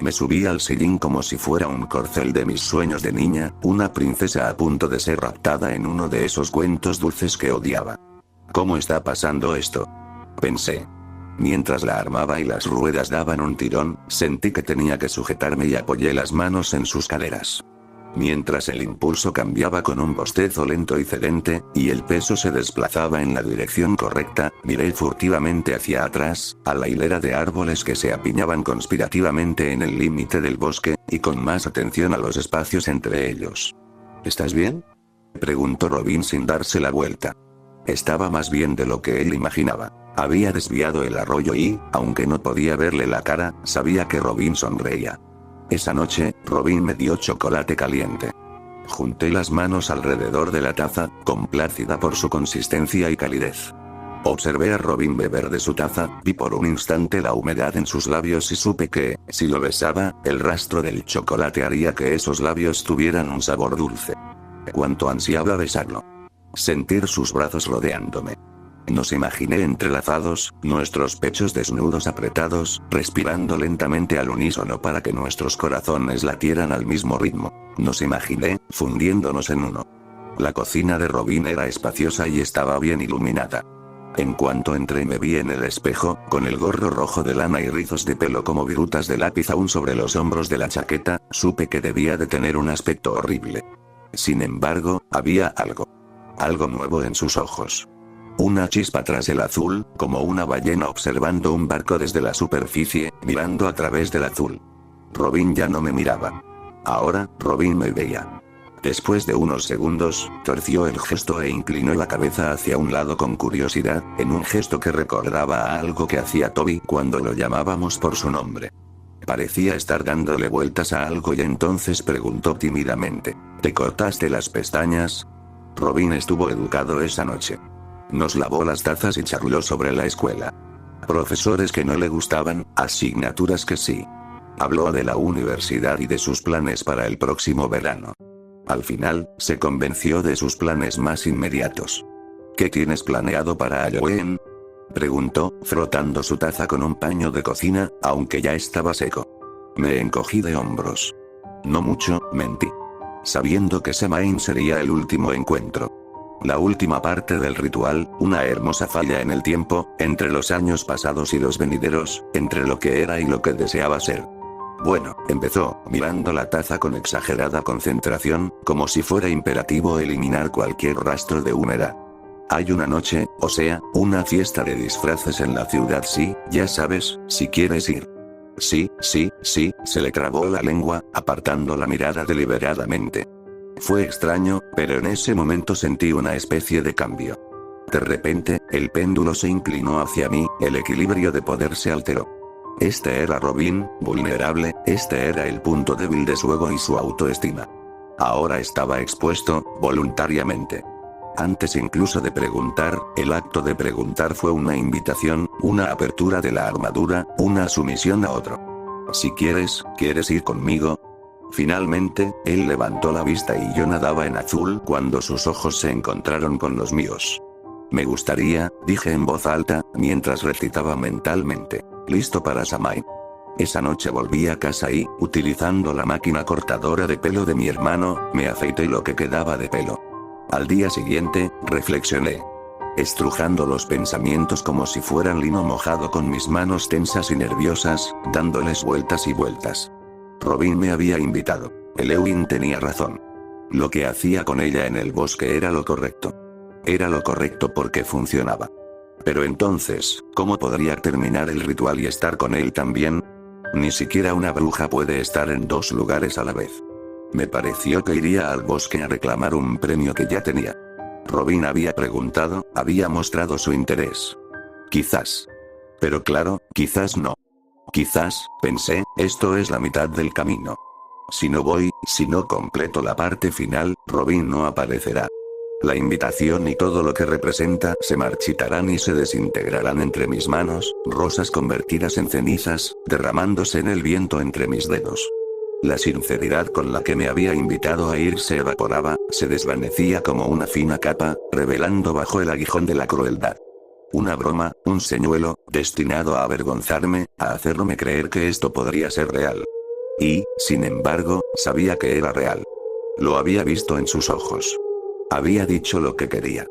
Me subí al sillín como si fuera un corcel de mis sueños de niña, una princesa a punto de ser raptada en uno de esos cuentos dulces que odiaba. ¿Cómo está pasando esto? Pensé. Mientras la armaba y las ruedas daban un tirón, sentí que tenía que sujetarme y apoyé las manos en sus caderas. Mientras el impulso cambiaba con un bostezo lento y cedente, y el peso se desplazaba en la dirección correcta, miré furtivamente hacia atrás, a la hilera de árboles que se apiñaban conspirativamente en el límite del bosque, y con más atención a los espacios entre ellos. ¿Estás bien?, preguntó Robin sin darse la vuelta. Estaba más bien de lo que él imaginaba. Había desviado el arroyo y, aunque no podía verle la cara, sabía que Robin sonreía. Esa noche, Robin me dio chocolate caliente. Junté las manos alrededor de la taza, complacida por su consistencia y calidez. Observé a Robin beber de su taza, vi por un instante la humedad en sus labios y supe que, si lo besaba, el rastro del chocolate haría que esos labios tuvieran un sabor dulce. Cuánto ansiaba besarlo. Sentir sus brazos rodeándome. Nos imaginé entrelazados, nuestros pechos desnudos apretados, respirando lentamente al unísono para que nuestros corazones latieran al mismo ritmo. Nos imaginé, fundiéndonos en uno. La cocina de Robin era espaciosa y estaba bien iluminada. En cuanto entré me vi en el espejo, con el gorro rojo de lana y rizos de pelo como virutas de lápiz aún sobre los hombros de la chaqueta, supe que debía de tener un aspecto horrible. Sin embargo, había algo nuevo en sus ojos. Una chispa tras el azul, como una ballena observando un barco desde la superficie, mirando a través del azul. Robin ya no me miraba. Ahora, Robin me veía. Después de unos segundos, torció el gesto e inclinó la cabeza hacia un lado con curiosidad, en un gesto que recordaba a algo que hacía Toby cuando lo llamábamos por su nombre. Parecía estar dándole vueltas a algo y entonces preguntó tímidamente, ¿te cortaste las pestañas? Robin estuvo educado esa noche. Nos lavó las tazas y charló sobre la escuela. Profesores que no le gustaban, asignaturas que sí. Habló de la universidad y de sus planes para el próximo verano. Al final, se convenció de sus planes más inmediatos. ¿Qué tienes planeado para Halloween?, preguntó, frotando su taza con un paño de cocina, aunque ya estaba seco. Me encogí de hombros. No mucho, mentí. Sabiendo que Samhain sería el último encuentro. La última parte del ritual, una hermosa falla en el tiempo, entre los años pasados y los venideros, entre lo que era y lo que deseaba ser. Bueno, empezó, mirando la taza con exagerada concentración, como si fuera imperativo eliminar cualquier rastro de humedad. Hay una noche, o sea, una fiesta de disfraces en la ciudad, sí, ya sabes, si quieres ir. Sí, se le trabó la lengua, apartando la mirada deliberadamente. Fue extraño, pero en ese momento sentí una especie de cambio. De repente, el péndulo se inclinó hacia mí, el equilibrio de poder se alteró. Este era Robin, vulnerable, este era el punto débil de su ego y su autoestima. Ahora estaba expuesto, voluntariamente. Antes incluso de preguntar, el acto de preguntar fue una invitación, una apertura de la armadura, una sumisión a otro. Si ¿quieres ir conmigo? Finalmente, él levantó la vista y yo nadaba en azul cuando sus ojos se encontraron con los míos. Me gustaría, dije en voz alta, mientras recitaba mentalmente, listo para Samhain. Esa noche volví a casa y, utilizando la máquina cortadora de pelo de mi hermano, me afeité lo que quedaba de pelo. Al día siguiente, reflexioné. estrujando los pensamientos como si fueran lino mojado con mis manos tensas y nerviosas, dándoles vueltas y vueltas. Robin me había invitado. Elewin tenía razón. Lo que hacía con ella en el bosque era lo correcto. Era lo correcto porque funcionaba. Pero entonces, ¿cómo podría terminar el ritual y estar con él también? Ni siquiera una bruja puede estar en dos lugares a la vez. Me pareció que iría al bosque a reclamar un premio que ya tenía. Robin había preguntado, había mostrado su interés. Quizás. Pero claro, quizás no. Quizás, pensé, esto es la mitad del camino. Si no voy, si no completo la parte final, Robin no aparecerá. La invitación y todo lo que representa se marchitarán y se desintegrarán entre mis manos, rosas convertidas en cenizas, derramándose en el viento entre mis dedos. La sinceridad con la que me había invitado a ir se evaporaba, se desvanecía como una fina capa, revelando bajo el aguijón de la crueldad. Una broma, un señuelo, destinado a avergonzarme, a hacerme creer que esto podría ser real. Y, sin embargo, sabía que era real. Lo había visto en sus ojos. Había dicho lo que quería.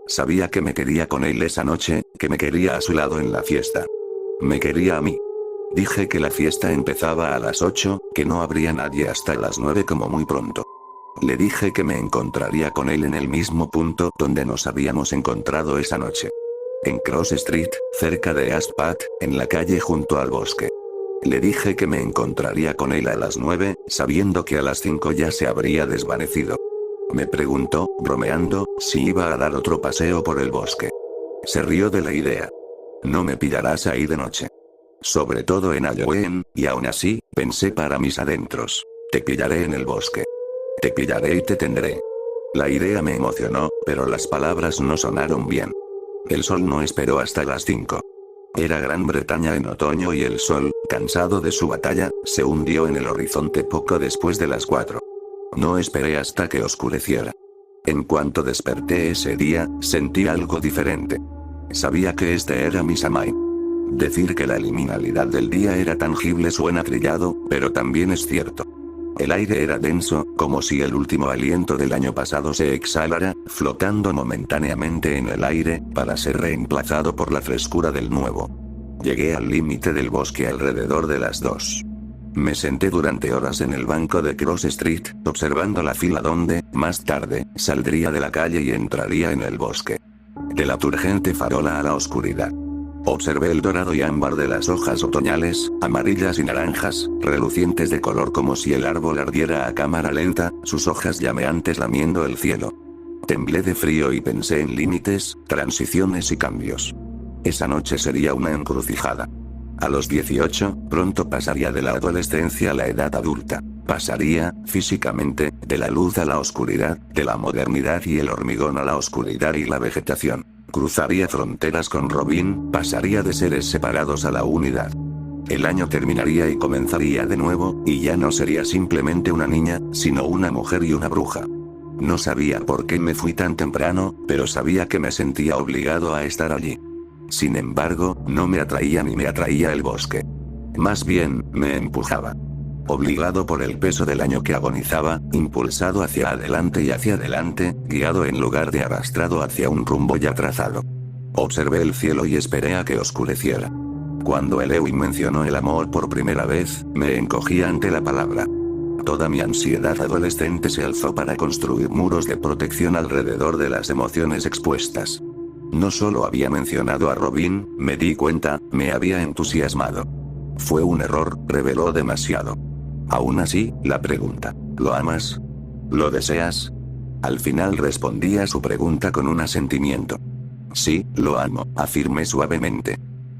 Sabía que me quería con él esa noche, que me quería a su lado en la fiesta. Me quería a mí. Dije que la fiesta empezaba a las 8, que no habría nadie hasta las 9 como muy pronto. Le dije que me encontraría con él en el mismo punto donde nos habíamos encontrado esa noche. En Cross Street, cerca de Aspat, en la calle junto al bosque. Le dije que me encontraría con él a las 9, sabiendo que a las 5 ya se habría desvanecido. Me preguntó, bromeando, si iba a dar otro paseo por el bosque. Se rió de la idea. No me pillarás ahí de noche. Sobre todo en Halloween, y aún así, pensé para mis adentros. Te pillaré en el bosque. Te pillaré y te tendré. La idea me emocionó, pero las palabras no sonaron bien. El sol no esperó hasta las 5. Era Gran Bretaña en otoño y el sol, cansado de su batalla, se hundió en el horizonte poco después de las 4. No esperé hasta que oscureciera. En cuanto desperté ese día, sentí algo diferente. Sabía que este era mi Samhain. Decir que la liminalidad del día era tangible suena trillado, pero también es cierto. El aire era denso, como si el último aliento del año pasado se exhalara, flotando momentáneamente en el aire, para ser reemplazado por la frescura del nuevo. Llegué al límite del bosque alrededor de las 2. Me senté durante horas en el banco de Cross Street, observando la fila donde, más tarde, saldría de la calle y entraría en el bosque. De la turgente farola a la oscuridad. Observé el dorado y ámbar de las hojas otoñales, amarillas y naranjas, relucientes de color como si el árbol ardiera a cámara lenta, sus hojas llameantes lamiendo el cielo. Temblé de frío y pensé en límites, transiciones y cambios. Esa noche sería una encrucijada. A los 18, pronto pasaría de la adolescencia a la edad adulta. Pasaría, físicamente, de la luz a la oscuridad, de la modernidad y el hormigón a la oscuridad y la vegetación. Cruzaría fronteras con Robin, pasaría de seres separados a la unidad. El año terminaría y comenzaría de nuevo, y ya no sería simplemente una niña, sino una mujer y una bruja. No sabía por qué me fui tan temprano, pero sabía que me sentía obligado a estar allí. Sin embargo, no me atraía ni me atraía el bosque. Más bien, me empujaba. Obligado por el peso del año que agonizaba, impulsado hacia adelante, guiado en lugar de arrastrado hacia un rumbo ya trazado. Observé el cielo y esperé a que oscureciera. Cuando Elewin mencionó el amor por primera vez, me encogí ante la palabra. Toda mi ansiedad adolescente se alzó para construir muros de protección alrededor de las emociones expuestas. No solo había mencionado a Robin, me di cuenta, me había entusiasmado. Fue un error, reveló demasiado. Aún así, la pregunta, ¿lo amas? ¿Lo deseas? Al final respondí a su pregunta con un asentimiento. Sí, lo amo, afirmé suavemente.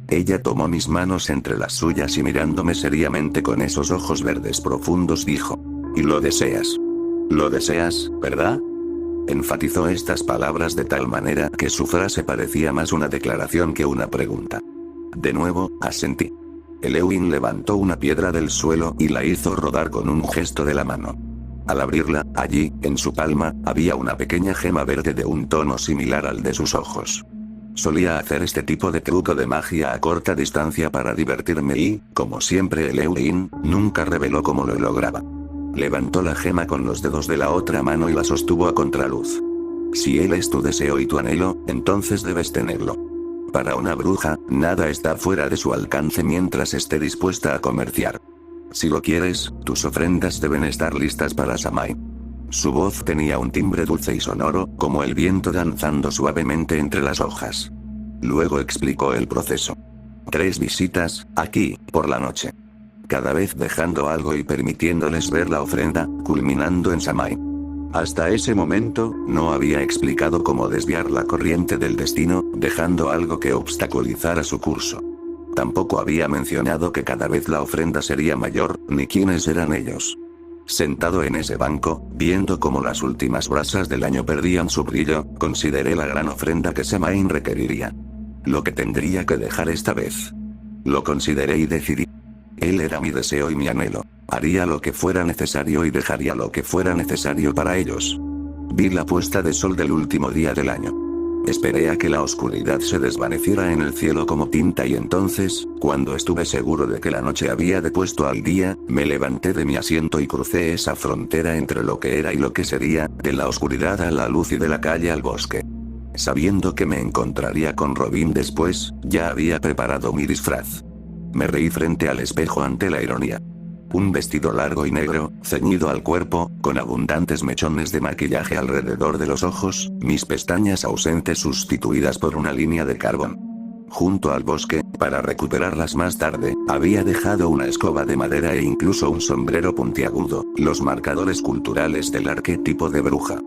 Ella tomó mis manos entre las suyas y mirándome seriamente con esos ojos verdes profundos dijo. ¿Y lo deseas? ¿Lo deseas, verdad? Enfatizó estas palabras de tal manera que su frase parecía más una declaración que una pregunta. De nuevo, asentí. Elewin levantó una piedra del suelo y la hizo rodar con un gesto de la mano. Al abrirla, allí, en su palma, había una pequeña gema verde de un tono similar al de sus ojos. Solía hacer este tipo de truco de magia a corta distancia para divertirme y, como siempre Elewin, nunca reveló cómo lo lograba. Levantó la gema con los dedos de la otra mano y la sostuvo a contraluz. Si él es tu deseo y tu anhelo, entonces debes tenerlo. Para una bruja, nada está fuera de su alcance mientras esté dispuesta a comerciar. Si lo quieres, tus ofrendas deben estar listas para Samhain. Su voz tenía un timbre dulce y sonoro, como el viento danzando suavemente entre las hojas. Luego explicó el proceso. 3 visitas, aquí, por la noche. Cada vez dejando algo y permitiéndoles ver la ofrenda, culminando en Samhain. Hasta ese momento, no había explicado cómo desviar la corriente del destino, dejando algo que obstaculizara su curso. Tampoco había mencionado que cada vez la ofrenda sería mayor, ni quiénes eran ellos. Sentado en ese banco, viendo cómo las últimas brasas del año perdían su brillo, consideré la gran ofrenda que Samhain requeriría. Lo que tendría que dejar esta vez. Lo consideré y decidí. Él era mi deseo y mi anhelo. Haría lo que fuera necesario y dejaría lo que fuera necesario para ellos. Vi la puesta de sol del último día del año. Esperé a que la oscuridad se desvaneciera en el cielo como tinta y entonces, cuando estuve seguro de que la noche había depuesto al día, me levanté de mi asiento y crucé esa frontera entre lo que era y lo que sería, de la oscuridad a la luz y de la calle al bosque. Sabiendo que me encontraría con Robin después, ya había preparado mi disfraz. Me reí frente al espejo ante la ironía. Un vestido largo y negro, ceñido al cuerpo, con abundantes mechones de maquillaje alrededor de los ojos, mis pestañas ausentes sustituidas por una línea de carbón. Junto al bosque, para recuperarlas más tarde, había dejado una escoba de madera e incluso un sombrero puntiagudo, los marcadores culturales del arquetipo de bruja.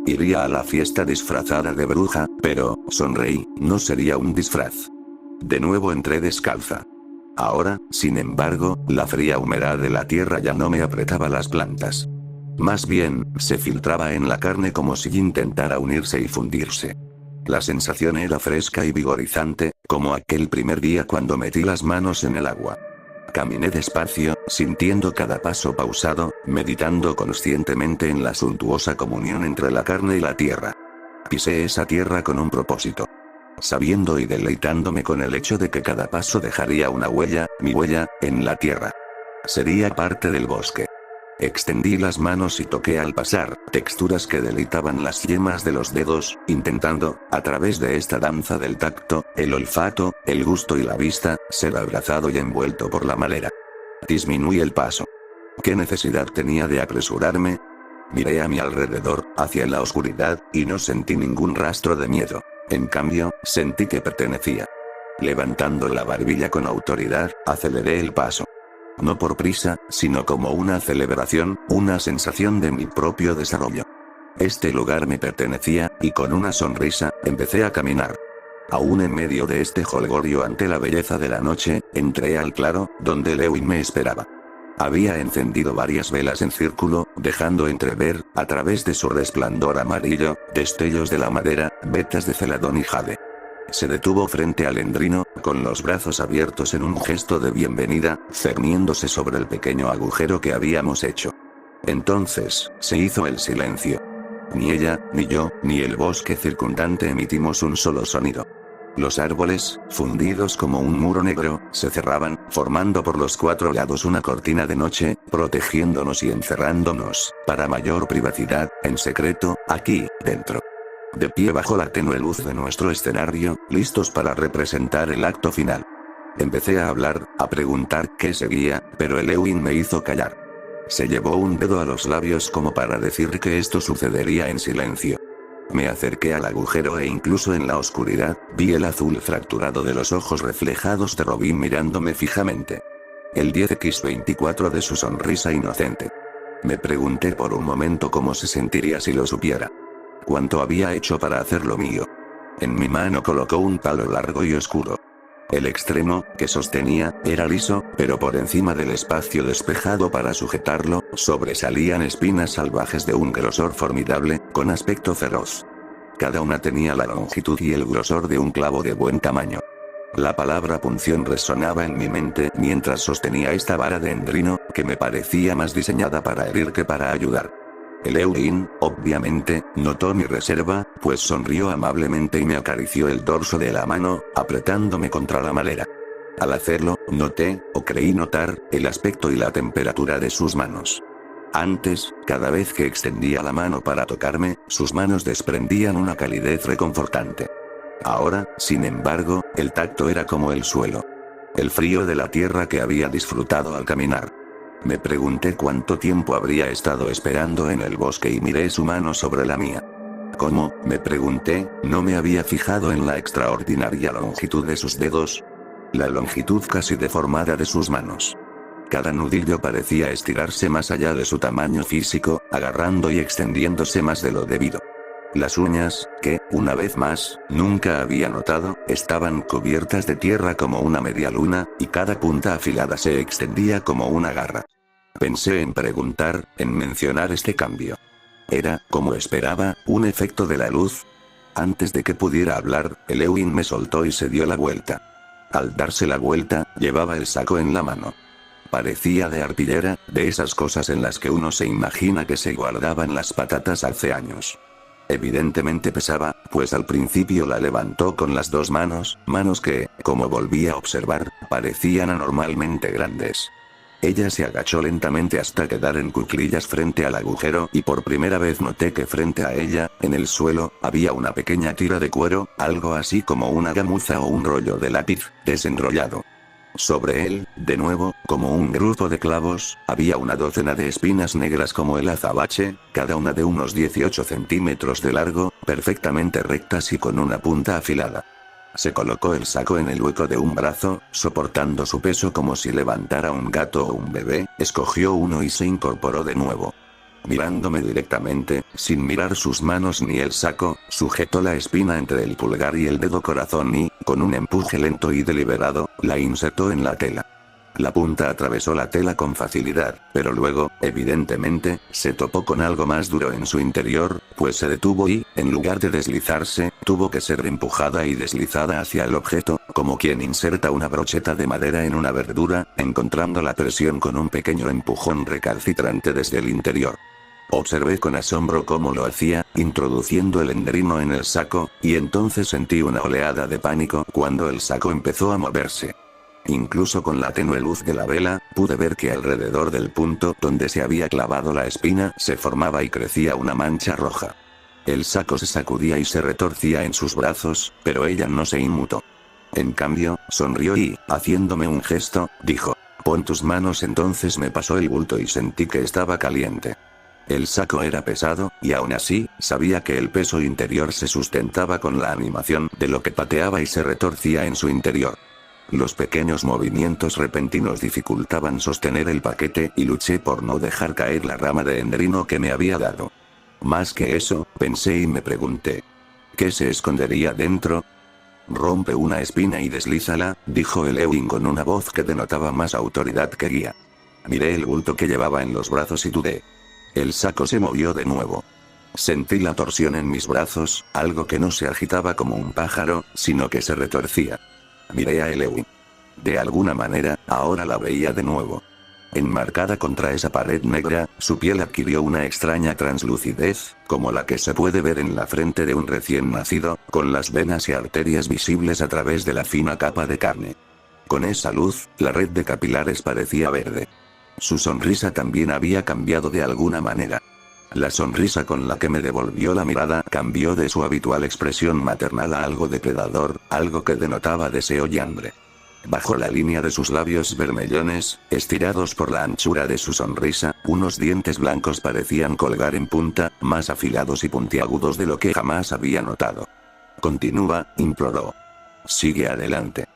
Iría a la fiesta disfrazada de bruja, pero, sonreí, no sería un disfraz. De nuevo entré descalza. Ahora, sin embargo, la fría humedad de la tierra ya no me apretaba las plantas. Más bien, se filtraba en la carne como si intentara unirse y fundirse. La sensación era fresca y vigorizante, como aquel primer día cuando metí las manos en el agua. Caminé despacio, sintiendo cada paso pausado, meditando conscientemente en la suntuosa comunión entre la carne y la tierra. Pisé esa tierra con un propósito. Sabiendo y deleitándome con el hecho de que cada paso dejaría una huella, mi huella, en la tierra. Sería parte del bosque. Extendí las manos y toqué al pasar, texturas que deleitaban las yemas de los dedos, intentando, a través de esta danza del tacto, el olfato, el gusto y la vista, ser abrazado y envuelto por la madera. Disminuí el paso. ¿Qué necesidad tenía de apresurarme? Miré a mi alrededor, hacia la oscuridad, y no sentí ningún rastro de miedo. En cambio, sentí que pertenecía. Levantando la barbilla con autoridad, aceleré el paso. No por prisa, sino como una celebración, una sensación de mi propio desarrollo. Este lugar me pertenecía, y con una sonrisa, empecé a caminar. Aún en medio de este jolgorio ante la belleza de la noche, entré al claro, donde Lewin me esperaba. Había encendido varias velas en círculo, dejando entrever, a través de su resplandor amarillo, destellos de la madera, vetas de celadón y jade. Se detuvo frente al endrino, con los brazos abiertos en un gesto de bienvenida, cerniéndose sobre el pequeño agujero que habíamos hecho. Entonces, se hizo el silencio. Ni ella, ni yo, ni el bosque circundante emitimos un solo sonido. Los árboles, fundidos como un muro negro, se cerraban, formando por los 4 lados una cortina de noche, protegiéndonos y encerrándonos, para mayor privacidad, en secreto, aquí, dentro. De pie bajo la tenue luz de nuestro escenario, listos para representar el acto final. Empecé a hablar, a preguntar qué seguía, pero Lewin me hizo callar. Se llevó un dedo a los labios como para decir que esto sucedería en silencio. Me acerqué al agujero e incluso en la oscuridad, vi el azul fracturado de los ojos reflejados de Robin mirándome fijamente. El 10x24 de su sonrisa inocente. Me pregunté por un momento cómo se sentiría si lo supiera. Cuánto había hecho para hacer lo mío. En mi mano colocó un palo largo y oscuro. El extremo, que sostenía, era liso, pero por encima del espacio despejado para sujetarlo, sobresalían espinas salvajes de un grosor formidable, con aspecto feroz. Cada una tenía la longitud y el grosor de un clavo de buen tamaño. La palabra punción resonaba en mi mente mientras sostenía esta vara de endrino, que me parecía más diseñada para herir que para ayudar. Lewin, obviamente, notó mi reserva, pues sonrió amablemente y me acarició el dorso de la mano, apretándome contra la madera. Al hacerlo, noté, o creí notar, el aspecto y la temperatura de sus manos. Antes, cada vez que extendía la mano para tocarme, sus manos desprendían una calidez reconfortante. Ahora, sin embargo, el tacto era como el suelo. El frío de la tierra que había disfrutado al caminar. Me pregunté cuánto tiempo habría estado esperando en el bosque y miré su mano sobre la mía. ¿Cómo? Me pregunté, no me había fijado en la extraordinaria longitud de sus dedos. La longitud casi deformada de sus manos. Cada nudillo parecía estirarse más allá de su tamaño físico, agarrando y extendiéndose más de lo debido. Las uñas, que, una vez más, nunca había notado, estaban cubiertas de tierra como una media luna, y cada punta afilada se extendía como una garra. Pensé en preguntar, en mencionar este cambio. Era, como esperaba, un efecto de la luz. Antes de que pudiera hablar, Elewin me soltó y se dio la vuelta. Al darse la vuelta, llevaba el saco en la mano. Parecía de arpillera, de esas cosas en las que uno se imagina que se guardaban las patatas hace años. Evidentemente pesaba, pues al principio la levantó con las dos manos, manos que, como volví a observar, parecían anormalmente grandes. Ella se agachó lentamente hasta quedar en cuclillas frente al agujero y por primera vez noté que frente a ella, en el suelo, había una pequeña tira de cuero, algo así como una gamuza o un rollo de lápiz, desenrollado. Sobre él, de nuevo, como un grupo de clavos, había una docena de espinas negras como el azabache, cada una de unos 18 centímetros de largo, perfectamente rectas y con una punta afilada. Se colocó el saco en el hueco de un brazo, soportando su peso como si levantara un gato o un bebé, escogió uno y se incorporó de nuevo. Mirándome directamente, sin mirar sus manos ni el saco, sujetó la espina entre el pulgar y el dedo corazón y, con un empuje lento y deliberado, la insertó en la tela. La punta atravesó la tela con facilidad, pero luego, evidentemente, se topó con algo más duro en su interior, pues se detuvo y, en lugar de deslizarse, tuvo que ser empujada y deslizada hacia el objeto, como quien inserta una brocheta de madera en una verdura, encontrando la presión con un pequeño empujón recalcitrante desde el interior. Observé con asombro cómo lo hacía, introduciendo el enderino en el saco, y entonces sentí una oleada de pánico cuando el saco empezó a moverse. Incluso con la tenue luz de la vela, pude ver que alrededor del punto donde se había clavado la espina se formaba y crecía una mancha roja. El saco se sacudía y se retorcía en sus brazos, pero ella no se inmutó. En cambio, sonrió y, haciéndome un gesto, dijo: «Pon tus manos». Entonces me pasó el bulto y sentí que estaba caliente. El saco era pesado, y aún así, sabía que el peso interior se sustentaba con la animación de lo que pateaba y se retorcía en su interior. Los pequeños movimientos repentinos dificultaban sostener el paquete y luché por no dejar caer la rama de enderino que me había dado. Más que eso, pensé y me pregunté: ¿qué se escondería dentro? «Rompe una espina y deslízala», dijo Elewin con una voz que denotaba más autoridad que guía. Miré el bulto que llevaba en los brazos y dudé. El saco se movió de nuevo. Sentí la torsión en mis brazos, algo que no se agitaba como un pájaro, sino que se retorcía. Miré a Elewin. De alguna manera, ahora la veía de nuevo. Enmarcada contra esa pared negra, su piel adquirió una extraña translucidez, como la que se puede ver en la frente de un recién nacido, con las venas y arterias visibles a través de la fina capa de carne. Con esa luz, la red de capilares parecía verde. Su sonrisa también había cambiado de alguna manera. La sonrisa con la que me devolvió la mirada cambió de su habitual expresión maternal a algo depredador, algo que denotaba deseo y hambre. Bajo la línea de sus labios vermellones, estirados por la anchura de su sonrisa, unos dientes blancos parecían colgar en punta, más afilados y puntiagudos de lo que jamás había notado. «Continúa», imploró. «Sigue adelante».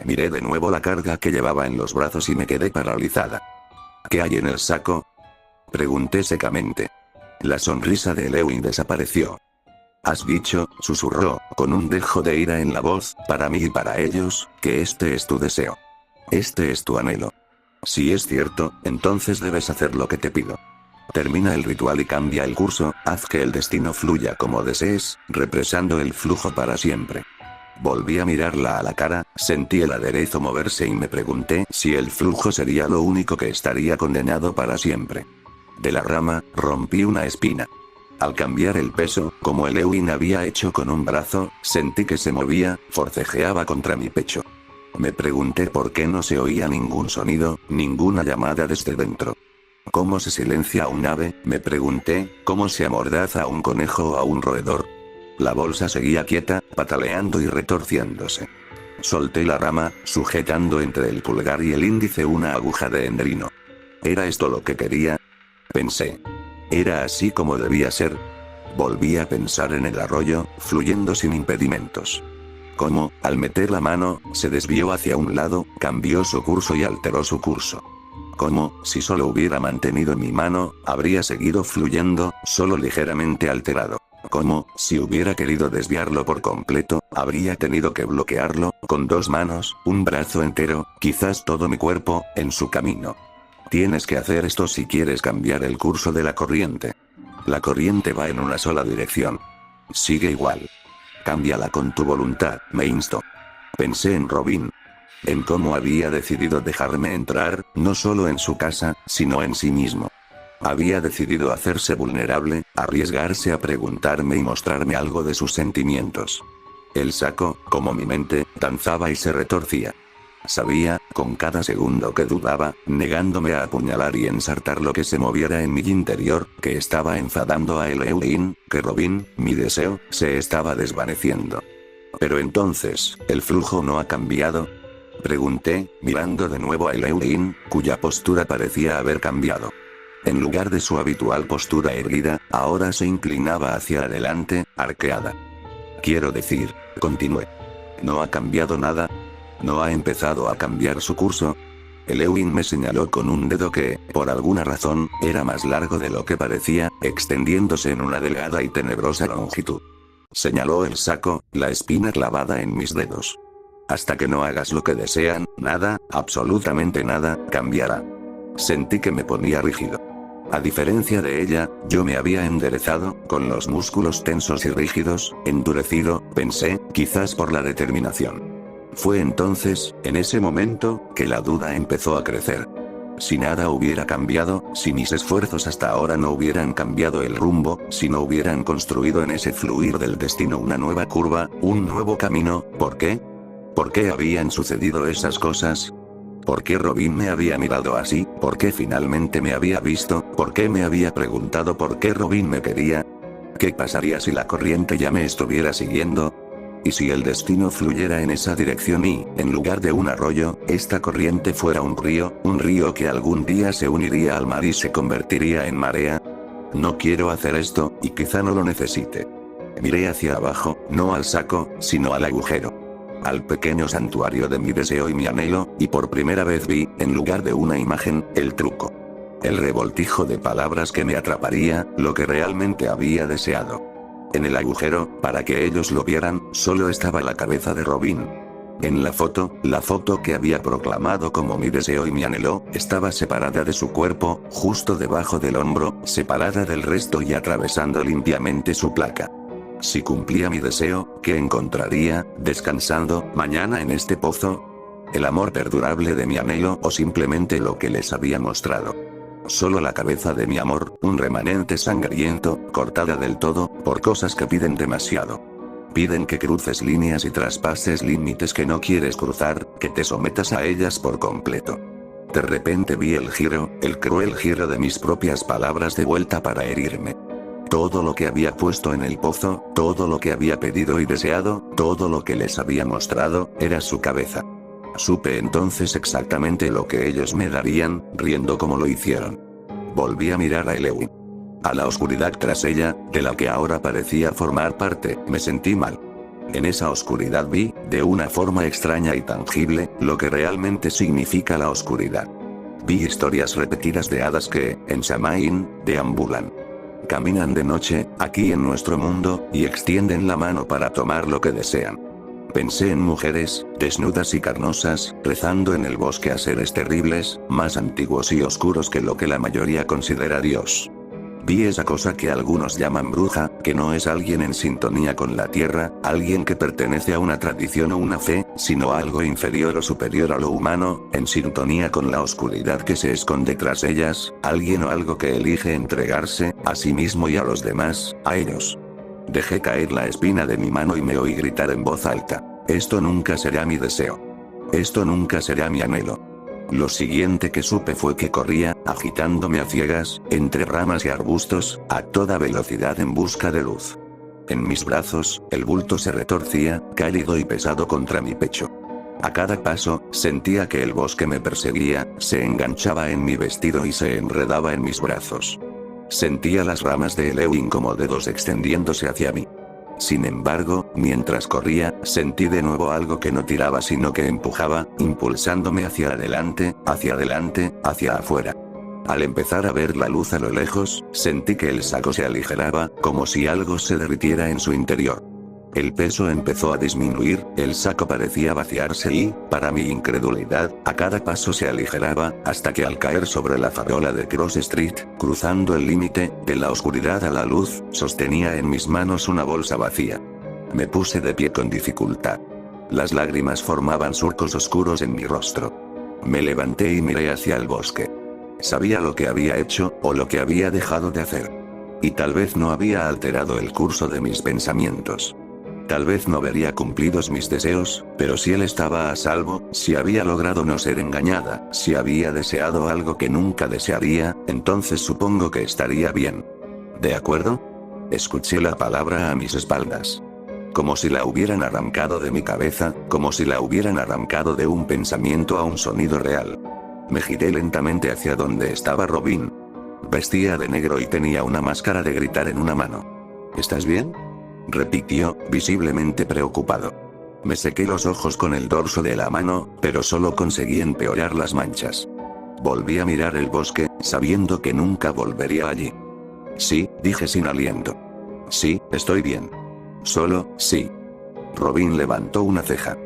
Miré de nuevo la carga que llevaba en los brazos y me quedé paralizada. «¿Qué hay en el saco?», pregunté secamente. La sonrisa de Elewin desapareció. «Has dicho», susurró, con un dejo de ira en la voz, «para mí y para ellos, que este es tu deseo. Este es tu anhelo. Si es cierto, entonces debes hacer lo que te pido. Termina el ritual y cambia el curso, haz que el destino fluya como desees, represando el flujo para siempre». Volví a mirarla a la cara, sentí el aderezo moverse y me pregunté si el flujo sería lo único que estaría condenado para siempre. De la rama, rompí una espina. Al cambiar el peso, como Elewin había hecho con un brazo, sentí que se movía, forcejeaba contra mi pecho. Me pregunté por qué no se oía ningún sonido, ninguna llamada desde dentro. ¿Cómo se silencia a un ave?, me pregunté. ¿Cómo se amordaza a un conejo o a un roedor? La bolsa seguía quieta, pataleando y retorciéndose. Solté la rama, sujetando entre el pulgar y el índice una aguja de endrino. ¿Era esto lo que quería?, pensé. ¿Era así como debía ser? Volví a pensar en el arroyo, fluyendo sin impedimentos. Cómo, al meter la mano, se desvió hacia un lado, cambió su curso y alteró su curso. Cómo, si solo hubiera mantenido mi mano, habría seguido fluyendo, solo ligeramente alterado. Cómo, si hubiera querido desviarlo por completo, habría tenido que bloquearlo, con 2 manos, un brazo entero, quizás todo mi cuerpo, en su camino. Tienes que hacer esto si quieres cambiar el curso de la corriente. La corriente va en una sola dirección. Sigue igual. Cámbiala con tu voluntad, me instó. Pensé en Robin. En cómo había decidido dejarme entrar, no solo en su casa, sino en sí mismo. Había decidido hacerse vulnerable, arriesgarse a preguntarme y mostrarme algo de sus sentimientos. El saco, como mi mente, danzaba y se retorcía. Sabía, con cada segundo que dudaba, negándome a apuñalar y ensartar lo que se moviera en mi interior, que estaba enfadando a Eleuin, que Robin, mi deseo, se estaba desvaneciendo. Pero entonces, ¿el flujo no ha cambiado?, pregunté, mirando de nuevo a Eleuin, cuya postura parecía haber cambiado. En lugar de su habitual postura erguida, ahora se inclinaba hacia adelante, arqueada. Quiero decir, continué. ¿No ha cambiado nada? ¿No ha empezado a cambiar su curso? Eleuin me señaló con un dedo que, por alguna razón, era más largo de lo que parecía, extendiéndose en una delgada y tenebrosa longitud. Señaló el saco, la espina clavada en mis dedos. Hasta que no hagas lo que desean, nada, absolutamente nada, cambiará. Sentí que me ponía rígido. A diferencia de ella, yo me había enderezado, con los músculos tensos y rígidos, endurecido, pensé, quizás por la determinación. Fue entonces, en ese momento, que la duda empezó a crecer. Si nada hubiera cambiado, si mis esfuerzos hasta ahora no hubieran cambiado el rumbo, si no hubieran construido en ese fluir del destino una nueva curva, un nuevo camino, ¿por qué? ¿Por qué habían sucedido esas cosas? ¿Por qué Robin me había mirado así? ¿Por qué finalmente me había visto? ¿Por qué me había preguntado por qué Robin me quería? ¿Qué pasaría si la corriente ya me estuviera siguiendo? ¿Y si el destino fluyera en esa dirección y, en lugar de un arroyo, esta corriente fuera un río que algún día se uniría al mar y se convertiría en marea? No quiero hacer esto, y quizá no lo necesite. Miré hacia abajo, no al saco, sino al agujero. Al pequeño santuario de mi deseo y mi anhelo, y por primera vez vi, en lugar de una imagen, el truco. El revoltijo de palabras que me atraparía, lo que realmente había deseado. En el agujero, para que ellos lo vieran, solo estaba la cabeza de Robin. En la foto que había proclamado como mi deseo y mi anhelo, estaba separada de su cuerpo, justo debajo del hombro, separada del resto y atravesando limpiamente su placa. Si cumplía mi deseo, ¿qué encontraría, descansando, mañana en este pozo? ¿El amor perdurable de mi anhelo o simplemente lo que les había mostrado? Solo la cabeza de mi amor, un remanente sangriento, cortada del todo, por cosas que piden demasiado. Piden que cruces líneas y traspases límites que no quieres cruzar, que te sometas a ellas por completo. De repente vi el cruel giro de mis propias palabras de vuelta para herirme. Todo lo que había puesto en el pozo, todo lo que había pedido y deseado, todo lo que les había mostrado, era su cabeza. Supe entonces exactamente lo que ellos me darían, riendo como lo hicieron. Volví a mirar a Eleuin. A la oscuridad tras ella, de la que ahora parecía formar parte, me sentí mal. En esa oscuridad vi, de una forma extraña y tangible, lo que realmente significa la oscuridad. Vi historias repetidas de hadas que, en Samaín, deambulan. Caminan de noche, aquí en nuestro mundo, y extienden la mano para tomar lo que desean. Pensé en mujeres, desnudas y carnosas, rezando en el bosque a seres terribles, más antiguos y oscuros que lo que la mayoría considera Dios. Vi esa cosa que algunos llaman bruja, que no es alguien en sintonía con la tierra, alguien que pertenece a una tradición o una fe, sino algo inferior o superior a lo humano, en sintonía con la oscuridad que se esconde tras ellas, alguien o algo que elige entregarse, a sí mismo y a los demás, a ellos. Dejé caer la espina de mi mano y me oí gritar en voz alta: esto nunca será mi deseo. Esto nunca será mi anhelo. Lo siguiente que supe fue que corría, agitándome a ciegas, entre ramas y arbustos, a toda velocidad en busca de luz. En mis brazos, el bulto se retorcía, cálido y pesado contra mi pecho. A cada paso, sentía que el bosque me perseguía, se enganchaba en mi vestido y se enredaba en mis brazos. Sentía las ramas de Elewin como dedos extendiéndose hacia mí. Sin embargo, mientras corría, sentí de nuevo algo que no tiraba sino que empujaba, impulsándome hacia adelante, hacia afuera. Al empezar a ver la luz a lo lejos, sentí que el saco se aligeraba, como si algo se derritiera en su interior. El peso empezó a disminuir, el saco parecía vaciarse y, para mi incredulidad, a cada paso se aligeraba, hasta que al caer sobre la farola de Cross Street, cruzando el límite, de la oscuridad a la luz, sostenía en mis manos una bolsa vacía. Me puse de pie con dificultad. Las lágrimas formaban surcos oscuros en mi rostro. Me levanté y miré hacia el bosque. Sabía lo que había hecho, o lo que había dejado de hacer. Y tal vez no había alterado el curso de mis pensamientos. Tal vez no vería cumplidos mis deseos, pero si él estaba a salvo, si había logrado no ser engañada, si había deseado algo que nunca desearía, entonces supongo que estaría bien. ¿De acuerdo? Escuché la palabra a mis espaldas. Como si la hubieran arrancado de mi cabeza, como si la hubieran arrancado de un pensamiento a un sonido real. Me giré lentamente hacia donde estaba Robin. Vestía de negro y tenía una máscara de gritar en una mano. ¿Estás bien?, repitió, visiblemente preocupado. Me sequé los ojos con el dorso de la mano, pero solo conseguí empeorar las manchas. Volví a mirar el bosque, sabiendo que nunca volvería allí. Sí, dije sin aliento. Sí, estoy bien. Solo, sí. Robin levantó una ceja.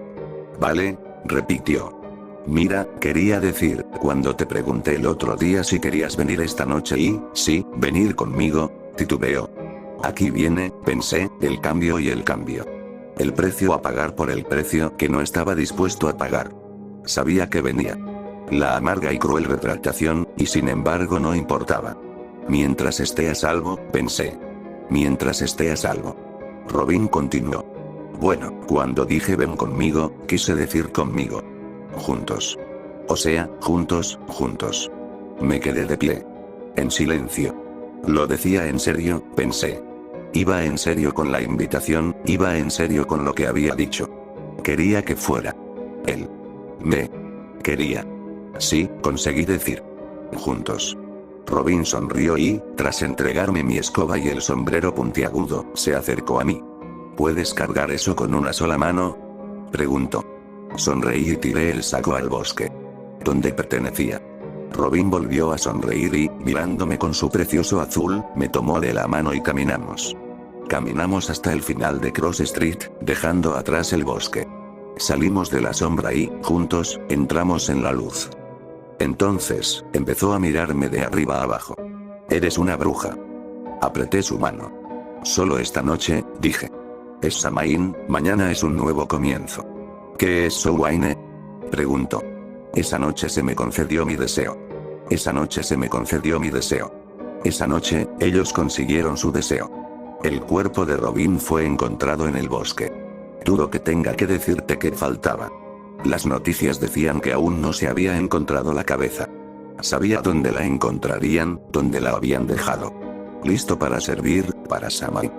Vale, repitió. Mira, quería decir, cuando te pregunté el otro día si querías venir esta noche y, sí, venir conmigo, titubeó. Aquí viene, pensé, el cambio y el cambio. El precio a pagar por el precio que no estaba dispuesto a pagar. Sabía que venía. La amarga y cruel retractación, y sin embargo no importaba. Mientras esté a salvo, pensé. Mientras esté a salvo. Robin continuó. Bueno, cuando dije ven conmigo, quise decir conmigo. Juntos. O sea, juntos. Me quedé de pie. En silencio. Lo decía en serio, pensé. Iba en serio con la invitación, iba en serio con lo que había dicho. Quería que fuera. Él. Me. Quería. Sí, conseguí decir. Juntos. Robin sonrió y, tras entregarme mi escoba y el sombrero puntiagudo, se acercó a mí. ¿Puedes cargar eso con una sola mano?, preguntó. Sonreí y tiré el saco al bosque. Donde pertenecía. Robin volvió a sonreír y, mirándome con su precioso azul, me tomó de la mano y caminamos. Caminamos hasta el final de Cross Street, dejando atrás el bosque. Salimos de la sombra y, juntos, entramos en la luz. Entonces, empezó a mirarme de arriba abajo. Eres una bruja. Apreté su mano. Solo esta noche, dije. Es Samaín, mañana es un nuevo comienzo. ¿Qué es Sowaine?, preguntó. Esa noche se me concedió mi deseo. Esa noche se me concedió mi deseo. Esa noche, ellos consiguieron su deseo. El cuerpo de Robin fue encontrado en el bosque. Dudo que tenga que decirte que faltaba. Las noticias decían que aún no se había encontrado la cabeza. Sabía dónde la encontrarían, dónde la habían dejado. Listo para servir, para Samaín.